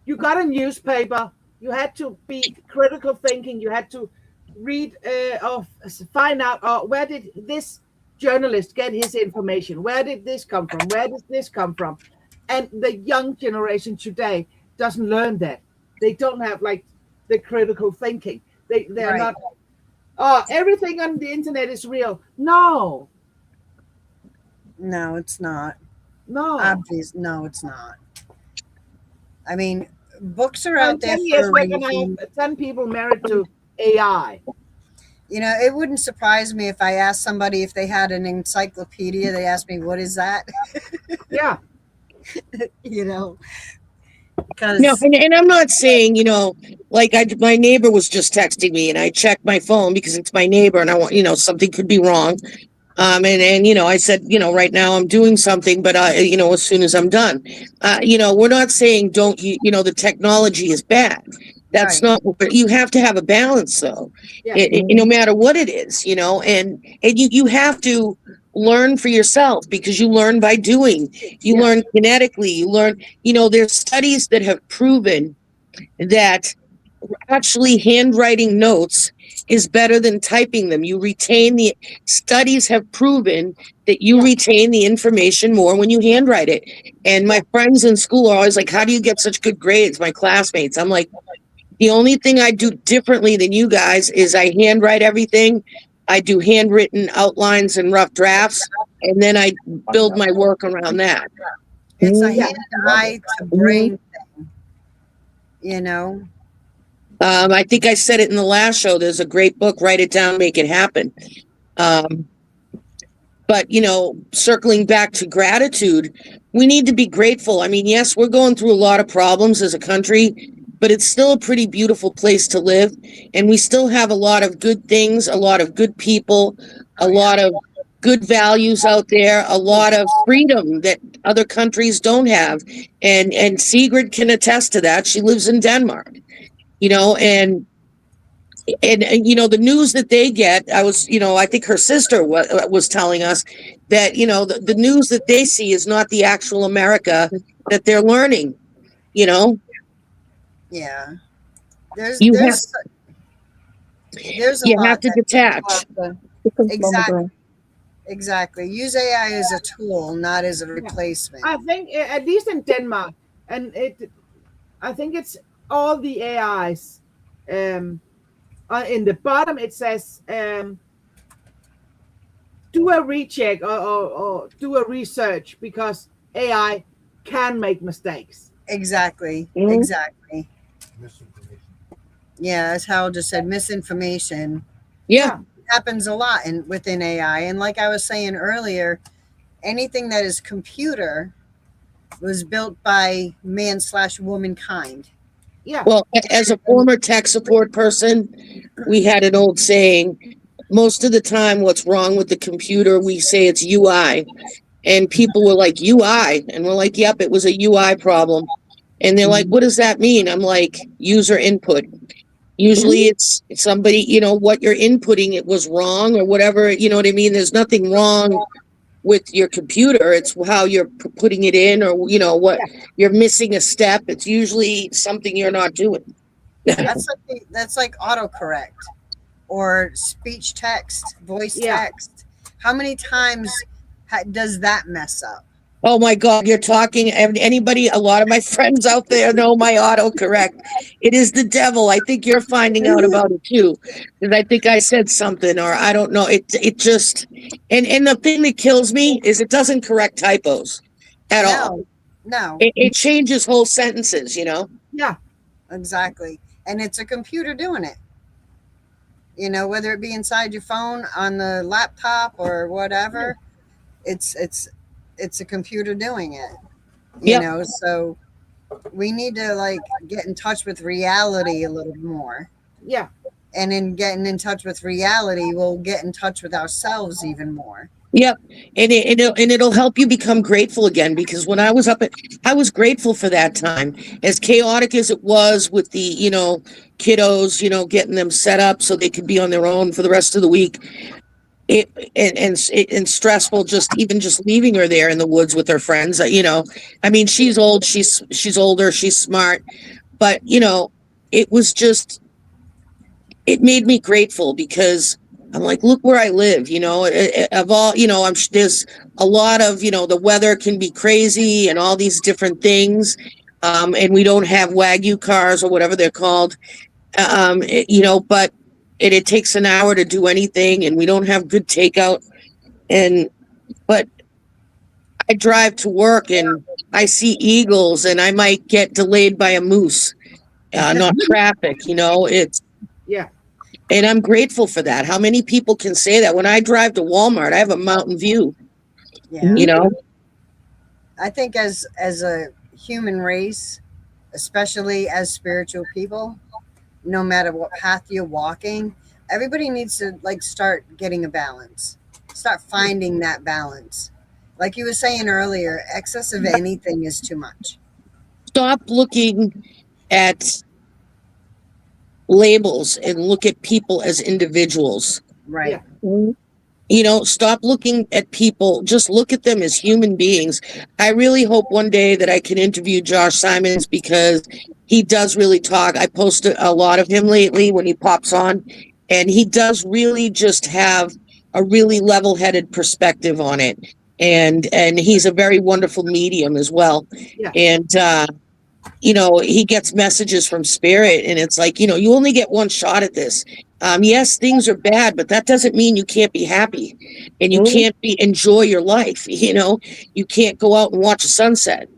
you got a newspaper, you had to be critical thinking, you had to read or find out where did this journalist get his information, where did this come from, where does this come from. And the young generation today doesn't learn that. They don't have like the critical thinking. They're Right. not everything on the internet is real. No, No, it's not. no. No, it's not. I mean, books are In out there 10 years, for a we're going to reason. have 10 people married to AI. You know, it wouldn't surprise me if I asked somebody if they had an encyclopedia. They asked me, what is that? Yeah. You know, because No, and I'm not saying, like my neighbor was just texting me and I checked my phone because it's my neighbor and I want, something could be wrong. And I said, right now I'm doing something, but as soon as I'm done, we're not saying don't the technology is bad. That's right. not, but you have to have a balance though. Yeah. No matter what it is, and you have to learn for yourself because you learn by doing, you Yeah. learn kinetically, you learn, there's studies that have proven that actually handwriting notes is better than typing them. You retain the studies have proven that you Yeah. retain the information more when you handwrite it. And my friends in school are always like, how do you get such good grades? My classmates. I'm like, the only thing I do differently than you guys is I handwrite everything. I do handwritten outlines and rough drafts, and then I build my work around that. It's a Yeah. hand-eye to brain thing, you know. I think I said it in the last show. There's a great book, Write It Down, Make It Happen. But, circling back to gratitude, we need to be grateful. I mean, yes, we're going through a lot of problems as a country, but it's still a pretty beautiful place to live. And we still have a lot of good things, a lot of good people, a lot of good values out there, a lot of freedom that other countries don't have. And Sigrid can attest to that. She lives in Denmark. And the news that they get, I think her sister was telling us that, the news that they see is not the actual America that they're learning, Yeah. you There's a you lot have to that people detach. have to- exactly. Use AI as a tool, not as a replacement. I think at least in Denmark, and I think it's all the AIs. In the bottom it says do a recheck or do a research because AI can make mistakes. Exactly. Mhm. Exactly. Yeah, as Harold just said, misinformation Yeah. happens a lot within AI. And like I was saying earlier, anything that is computer was built by man/womankind. Yeah. Well, as a former tech support person, we had an old saying, most of the time what's wrong with the computer, we say it's UI. And people were like, UI? And we're like, yep, it was a UI problem. And they're like, what does that mean? I'm like, user input. Usually it's somebody, what you're inputting, it was wrong or whatever, you know what I mean? There's nothing wrong with your computer. It's how you're putting it in or, what you're missing a step. It's usually something you're not doing. That's like autocorrect or speech text, voice text. How many times does that mess up? Oh my God, you're talking anybody, a lot of my friends out there know my autocorrect. It is the devil. I think you're finding out about it too. Because I think I said something or I don't know. It just and the thing that kills me is it doesn't correct typos at all. No. It changes whole sentences, Yeah. Exactly. And it's a computer doing it. Whether it be inside your phone, on the laptop or whatever, it's a computer doing it. So we need to get in touch with reality a little more. Yeah. And in getting in touch with reality, we'll get in touch with ourselves even more. Yep. And it'll help you become grateful again, because when I was I was grateful for that time, as chaotic as it was with the, kiddos, getting them set up so they could be on their own for the rest of the week. And stressful, just leaving her there in the woods with her friends. I mean, she's old, she's older, she's smart, but it made me grateful, because I'm like, look where I live, of all, there's a lot of, the weather can be crazy and all these different things. And we don't have Wagyu cars or whatever they're called. But it takes an hour to do anything, and we don't have good takeout. But I drive to work and I see eagles, and I might get delayed by a moose, not traffic, Yeah. And I'm grateful for that. How many people can say that? When I drive to Walmart, I have a mountain view, Yeah. I think as a human race, especially as spiritual people, no matter what path you're walking, everybody needs to start getting a balance, start finding that balance. Like you were saying earlier, excess of anything is too much. Stop looking at labels and look at people as individuals. Right. Stop looking at people, just look at them as human beings. I really hope one day that I can interview Josh Simons, because he does really talk. I posted a lot of him lately when he pops on, and he does really just have a really level-headed perspective on it. And he's a very wonderful medium as well. Yeah. And he gets messages from spirit, and it's like, you only get one shot at this. Yes, things are bad, but that doesn't mean you can't be happy, and you can't enjoy your life. You can't go out and watch a sunset,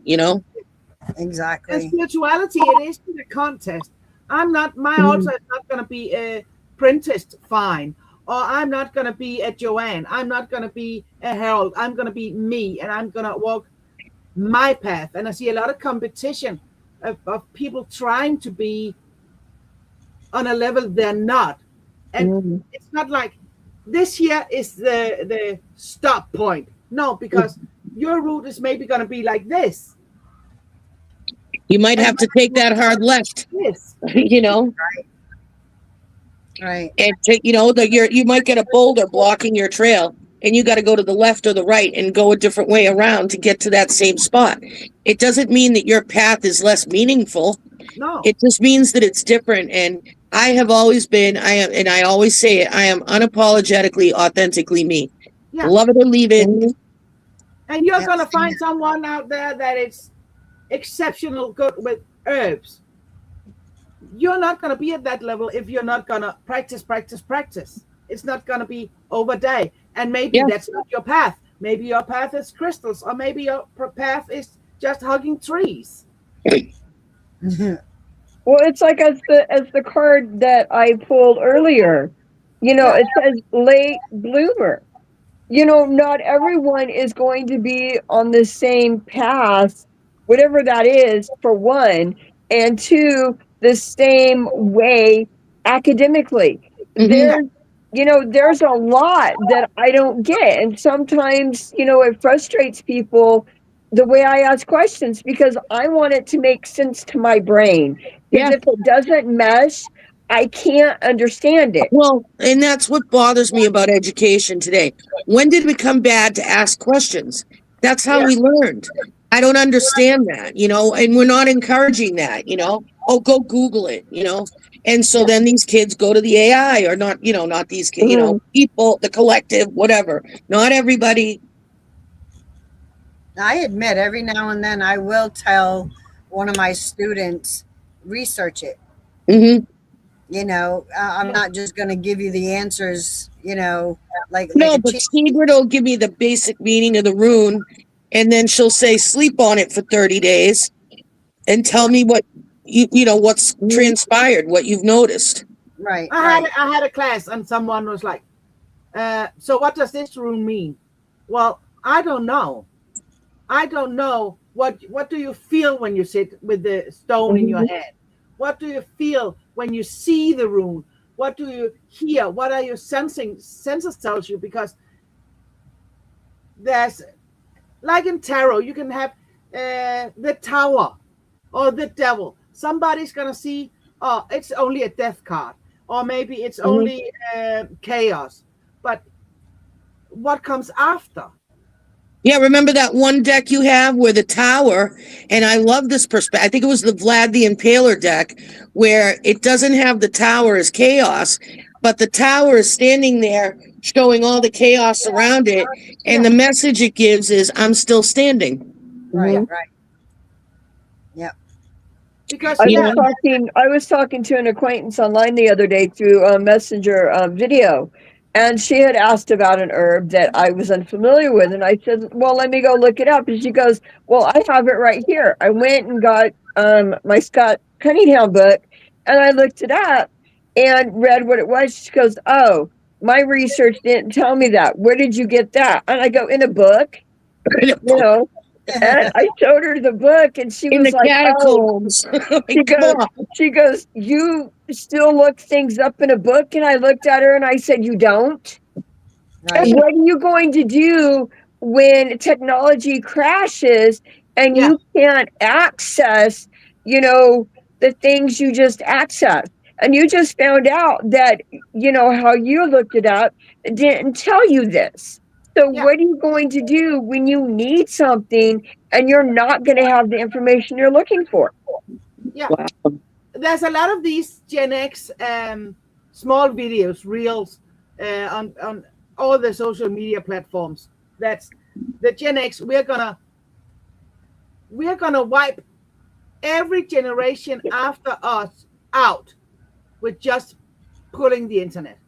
Exactly. And spirituality, it is a contest. My altar is not going to be a Printist fine, or I'm not going to be a Joanne. I'm not going to be a Harold. I'm going to be me, and I'm going to walk my path. And I see a lot of competition of people trying to be on a level they're not. And it's not like this here is the stop point. No, because your route is maybe going to be like this. You might have to take that hard left, Yes. Right. And you might get a boulder blocking your trail, and you got to go to the left or the right and go a different way around to get to that same spot. It doesn't mean that your path is less meaningful. No. It just means that it's different. And I have always been, and I always say it, I am unapologetically, authentically me. Yeah. Love it or leave it. And you're going to find someone out there that is exceptional good with herbs. You're not going to be at that level if you're not going to practice. It's not going to be over day. And maybe that's not your path. Maybe your path is crystals, or maybe your path is just hugging trees. Well, it's like as the card that I pulled earlier, it says late bloomer. Not everyone is going to be on the same path, whatever that is, for one, and two, the same way academically. There's a lot that I don't get. And sometimes, it frustrates people the way I ask questions, because I want it to make sense to my brain. Because if it doesn't mesh, I can't understand it. Well, and that's what bothers me about education today. When did it become bad to ask questions? That's how we learned. I don't understand that, and we're not encouraging that, Oh, go Google it, And so then these kids go to the AI, or not, not these kids, people, the collective, whatever. Not everybody. I admit every now and then I will tell one of my students, research it. I'm not just going to give you the answers, No, but Sigrid will give me the basic meaning of the rune, and then she'll say, sleep on it for 30 days and tell me what, what's transpired, what you've noticed. Right. I had a class, and someone was like, so what does this rune mean? Well, I don't know. What do you feel when you sit with the stone in your hand? What do you feel when you see the rune? What do you hear? What are your senses tells you? Because there's, like in tarot, you can have the tower or the devil. Somebody's gonna see, oh, it's only a death card, or maybe it's only chaos. But what comes after? Yeah, remember that one deck you have where the tower, and I love this perspective. I think it was the Vlad the Impaler deck, where it doesn't have the tower as chaos, but the tower is standing there showing all the chaos around it, and the message it gives is, I'm still standing. Right, right. Yep. Because I was talking to an acquaintance online the other day through a messenger video, and she had asked about an herb that I was unfamiliar with, and I said, well, let me go look it up. And she goes, well, I have it right here. I went and got my Scott Cunningham book, and I looked it up and read what it was. She goes, oh, my research didn't tell me that. Where did you get that? And I go, in a book, you know. And I showed her the book, and she was like, catacombs. she goes, you still look things up in a book? And I looked at her and I said, you don't? Right. And what are you going to do when technology crashes and you can't access, you know, the things you just accessed? And you just found out that, you know, how you looked it up didn't tell you this. So what are you going to do when you need something and you're not going to have the information you're looking for? Yeah. Wow. There's a lot of these Gen X small videos, reels on all the social media platforms. That's the Gen X. We're gonna wipe every generation after us out with just pulling the internet.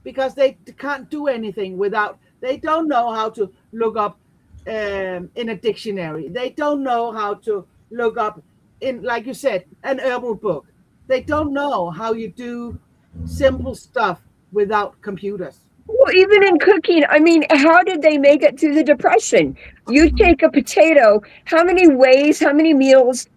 Because they can't do anything without, they don't know how to look up in a dictionary. They don't know how to look up in, like you said, an herbal book. They don't know how you do simple stuff without computers. Well, even in cooking, I mean, how did they make it through the Depression? You take a potato, how many ways, how many meals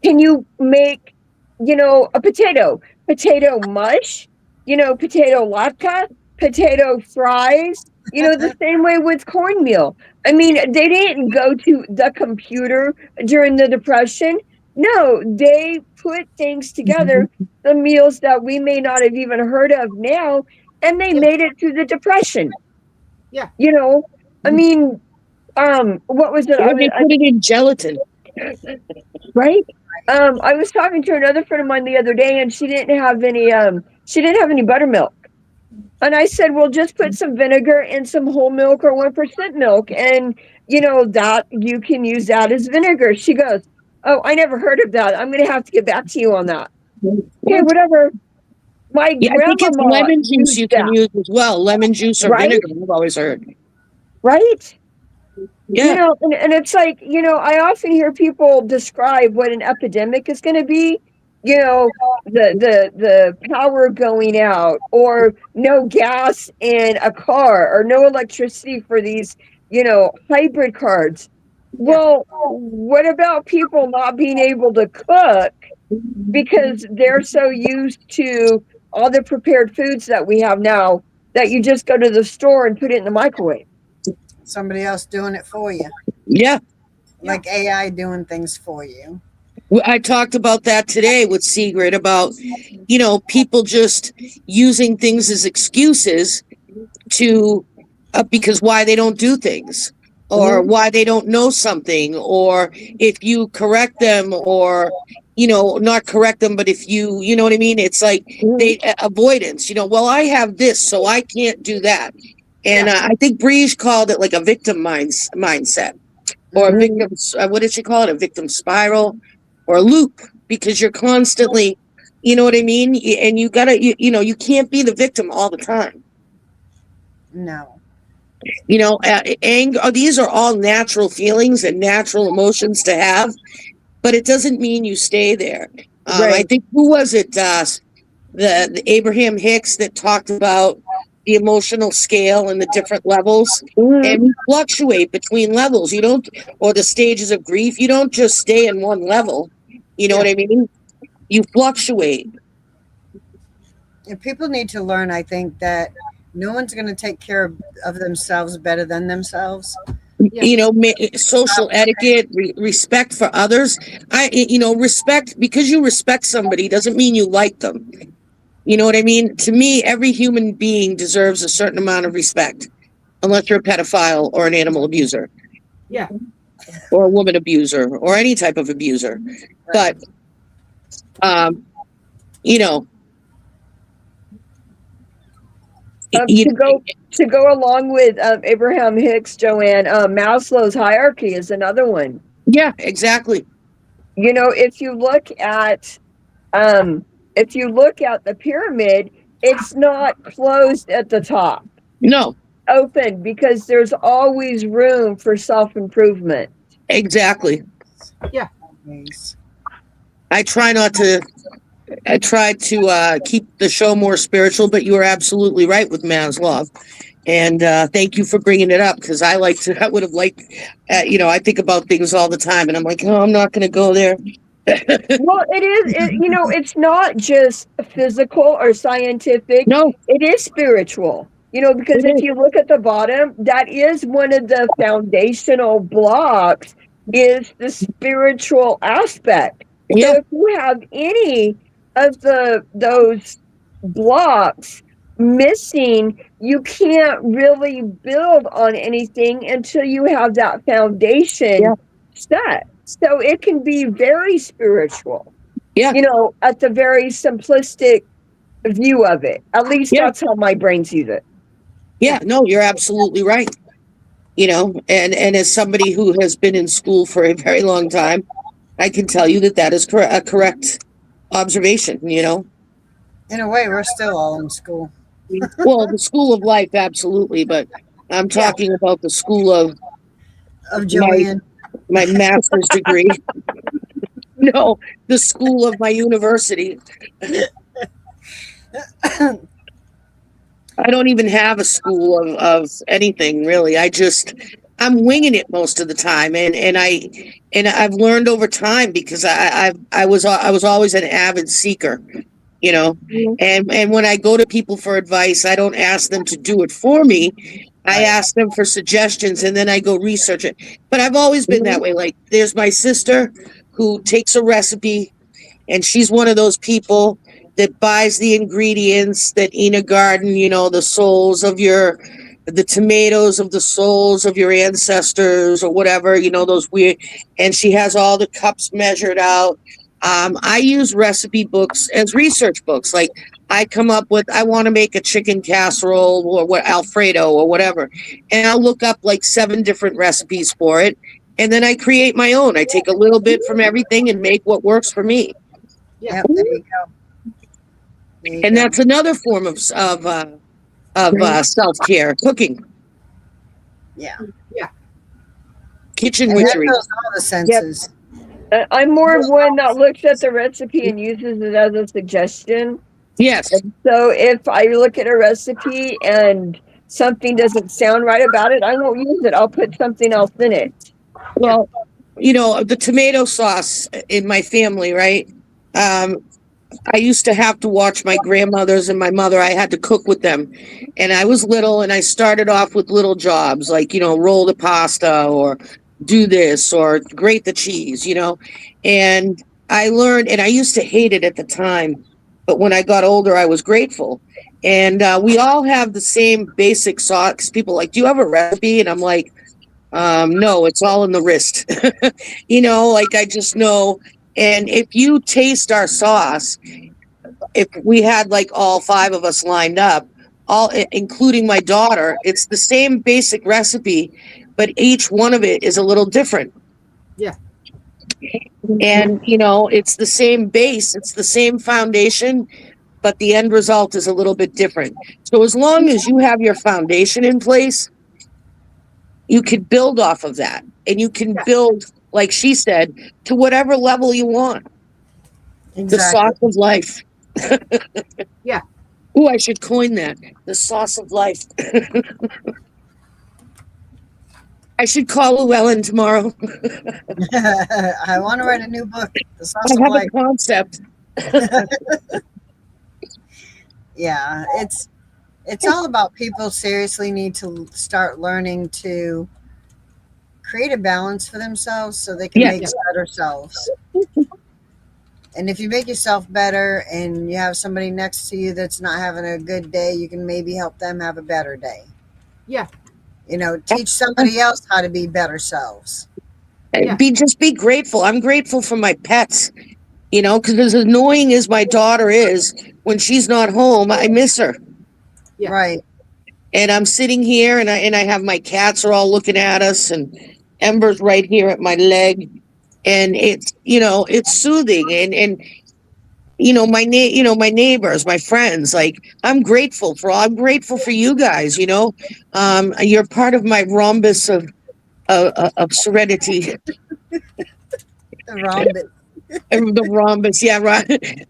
can you make, you know, a potato? Potato mush, you know, potato latke, potato fries, you know, the same way with cornmeal. I mean, they didn't go to the computer during the Depression. No, they put things together, the meals that we may not have even heard of now, and they made it through the Depression. Yeah. You know, I mean, what was it? They put it in gelatin. Right? I was talking to another friend of mine the other day, and she didn't have any buttermilk. And I said, well, just put some vinegar and some whole milk or 1% milk, and you know that you can use that as vinegar. She goes, oh, I never heard of that. I'm going to have to get back to you on that. Okay, whatever. My grandma, I think it's lemon juice you can use as well. Lemon juice or vinegar, I've always heard. Right? Yeah. You know, and it's like, you know, I often hear people describe what an epidemic is going to be. You know, the power going out, or no gas in a car, or no electricity for these, you know, hybrid cars. Well, what about people not being able to cook because they're so used to all the prepared foods that we have now that you just go to the store and put it in the microwave? Somebody else doing it for you. Yeah. Like AI doing things for you. I talked about that today with Sigrid about, you know, people just using things as excuses to, because why they don't do things, or why they don't know something, or if you correct them, or, you know, not correct them, but if you know what I mean? It's like avoidance, you know, well, I have this, so I can't do that. And I think Breege called it like a victim mindset, or a victim, what did she call it? A victim spiral or a loop, because you're constantly, you know what I mean? And you gotta, you know, you can't be the victim all the time. No. You know, anger, these are all natural feelings and natural emotions to have, but it doesn't mean you stay there. I think, who was it? The Abraham Hicks that talked about the emotional scale and the different levels, and you fluctuate between levels. You don't, or the stages of grief, you don't just stay in one level. You know what I mean? You fluctuate. And people need to learn, I think, that no one's going to take care of themselves better than themselves. You know, social etiquette, respect for others. Respect, because you respect somebody doesn't mean you like them. You know what I mean? To me, every human being deserves a certain amount of respect, unless you're a pedophile or an animal abuser. Yeah. Or a woman abuser or any type of abuser. But, to go along with Abraham Hicks, Joanne, Maslow's hierarchy is another one. Yeah, exactly. You know, if you look at the pyramid, it's not closed at the top. No. Open, because there's always room for self-improvement. Exactly. Yeah. I try to keep the show more spiritual, but you are absolutely right with Maslow. And thank you for bringing it up, because I would have liked, I think about things all the time and I'm like, oh, I'm not going to go there. Well, it's not just physical or scientific. No, it is spiritual. Because if you look at the bottom, that is one of the foundational blocks, is the spiritual aspect. Yeah. So if you have any of those blocks missing, you can't really build on anything until you have that foundation set. So it can be very spiritual. Yeah. At the very simplistic view of it. At least that's how my brain sees it. Yeah, no, you're absolutely right. And as somebody who has been in school for a very long time, I can tell you that is a correct observation, In a way, we're still all in school. Well, the school of life, absolutely, but I'm talking about the school of Joanne. My master's degree. No, the school of my university. I don't even have a school of anything, really. I'm winging it most of the time, and I've learned over time, because I was always an avid seeker, and when I go to people for advice, I don't ask them to do it for me. I ask them for suggestions, and then I go research it. But I've always been that way. Like, there's my sister who takes a recipe, and she's one of those people that buys the ingredients that in a garden, the souls of the tomatoes of the souls of your ancestors or whatever, those weird, and she has all the cups measured out. I use recipe books as research books. Like, I come up with, I want to make a chicken casserole or what, Alfredo or whatever. And I'll look up like 7 different recipes for it. And then I create my own. I take a little bit from everything and make what works for me. Yeah, there you go. And that's another form of self-care, cooking. Yeah. Kitchen And witchery. that goes all the senses. I'm more of one that looks at the recipe and uses it as a suggestion. Yes. And so if I look at a recipe and something doesn't sound right about it, I won't use it. I'll put something else in it. Well, the tomato sauce in my family, right? I used to have to watch my grandmothers and my mother. I had to cook with them. And I was little, and I started off with little jobs, like, roll the pasta or do this or grate the cheese, And I learned, and I used to hate it at the time, but when I got older, I was grateful. And we all have the same basic sauce. People are like, do you have a recipe? And I'm like, no, it's all in the wrist. I just know. And if you taste our sauce, if we had like all 5 of us lined up, including my daughter, it's the same basic recipe, but each one of it is a little different. Yeah. And, it's the same base, it's the same foundation, but the end result is a little bit different. So as long as you have your foundation in place, you can build off of that, and you can build, like she said, to whatever level you want. Exactly. The sauce of life. Yeah. Ooh, I should coin that. The sauce of life. I should call Llewellyn tomorrow. I want to write a new book. The Sauce I of have Life. a concept. Yeah, it's all about people seriously need to start learning to create a balance for themselves so they can Yeah. make better selves. And if you make yourself better and you have somebody next to you that's not having a good day, you can maybe help them have a better day. Yeah. You know, teach somebody else how to be better selves. Yeah. Just be grateful. I'm grateful for my pets, you know, because as annoying as my daughter is, when she's not home, I miss her. Yeah. Right. And I'm sitting here and I have my cats are all looking at us and Ember's right here at my leg. And it's, you know, it's soothing and you know, my neighbors, my friends, like I'm grateful for you guys, you know. You're part of my rhombus of serenity. The rhombus. The rhombus, yeah, right.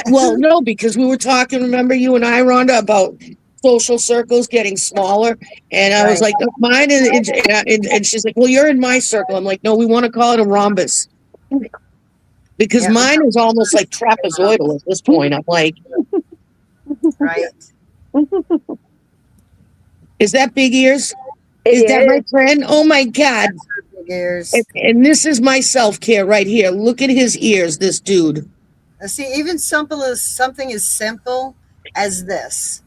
Well, no, because we were talking, remember you and I, Rhonda, about social circles getting smaller. And I was Right. like, "Oh, mine is," and she's like, well, you're in my circle. I'm like, no, we want to call it a rhombus. Because Yeah. mine is almost like trapezoidal at this point. I'm like, Right. is that big ears? It Is that my friend? Oh my God. Ears. And this is my self-care right here. Look at his ears, this dude. See, even something as simple as this,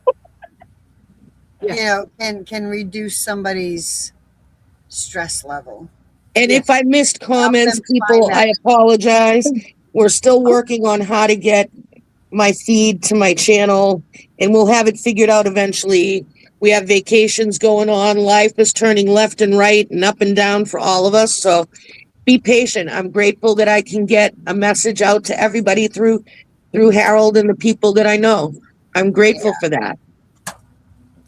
Yeah. you know, can reduce somebody's stress level. And Yeah. if I missed comments, Help them people, find I that. apologize. We're still working on how to get my feed to my channel, and we'll have it figured out eventually. We have vacations going on. Life is turning left and right and up and down for all of us. So be patient. I'm grateful that I can get a message out to everybody through Harold and the people that I know. I'm grateful for that.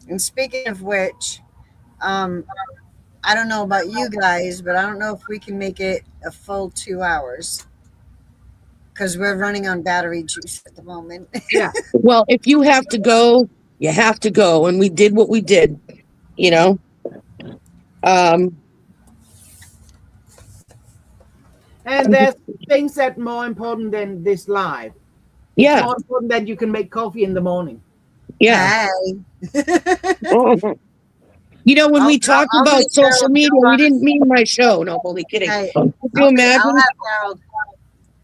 And speaking of which, I don't know about you guys, but I don't know if we can make it a full 2 hours because we're running on battery juice at the moment. Yeah. Well, if you have to go, you have to go. And we did what we did, you know. And there's things that more important than this live. It's Yeah, more important that you can make coffee in the morning. yeah. Hey. You know, when we I'll talk make about social Harold media, jump we on didn't mean my show. No, only kidding. Hey, Could you imagine?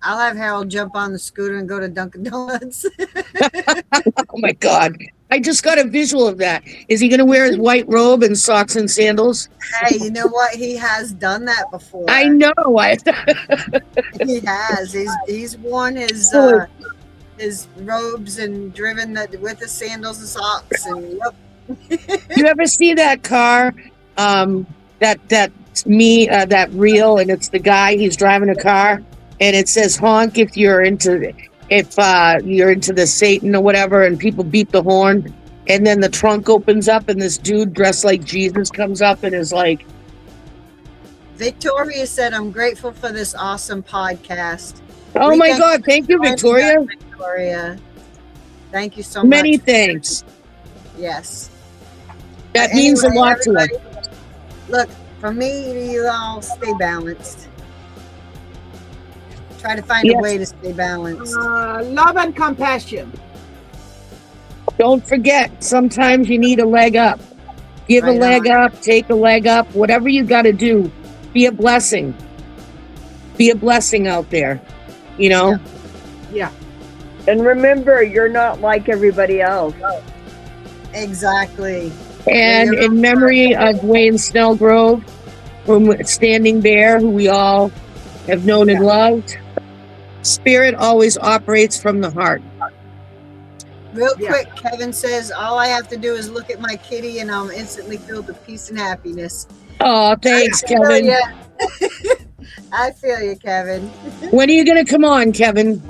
I'll have Harold jump on the scooter and go to Dunkin' Donuts. Oh my God. I just got a visual of that. Is he going to wear his white robe and socks and sandals? Hey, you know what? He has done that before. I know. He has. He's worn his robes and driven with the sandals and socks and yep. You ever see that car? That reel, and it's the guy, he's driving a car, and it says honk if you're into the Satan or whatever, and people beep the horn, and then the trunk opens up and this dude dressed like Jesus comes up and is like, Victoria said, I'm grateful for this awesome podcast. oh my God, thank you, Victoria. Victoria. Thank you so much. Many thanks. Yes. That means a lot to us. Look, from me to you all, stay balanced. Try to find a way to stay balanced. Love and compassion. Don't forget, sometimes you need a leg up. Give a leg up, take a leg up, whatever you got to do. Be a blessing. Be a blessing out there, you know? Yeah. And remember, you're not like everybody else. Exactly. And in memory of Wayne Snellgrove from Standing Bear, who we all have known and loved, spirit always operates from the heart. Real quick, Kevin says, all I have to do is look at my kitty and I'm instantly filled with peace and happiness. Oh, thanks, Kevin. I feel you, Kevin. When are you going to come on, Kevin?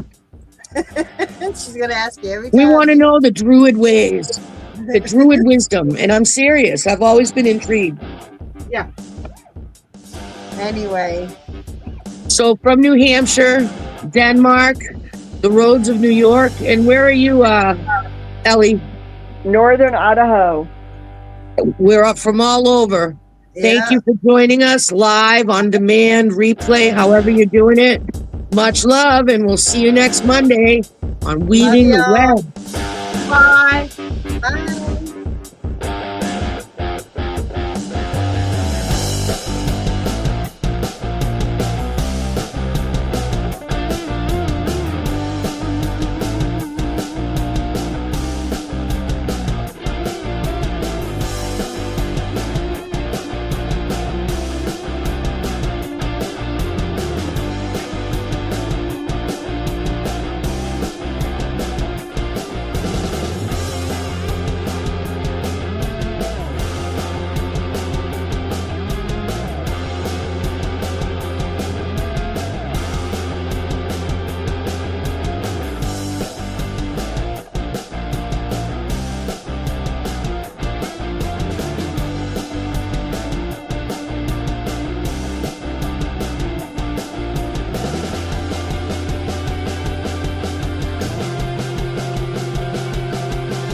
She's going to ask you every time. We want to know the druid ways, the druid wisdom. And I'm serious. I've always been intrigued. Yeah. Anyway. So from New Hampshire, Denmark, the roads of New York. And where are you, Ellie? Northern Idaho. We're up from all over. Thank you for joining us live, on demand, replay, however you're doing it. Much love, and we'll see you next Monday on Weaving the Web. Bye. Bye.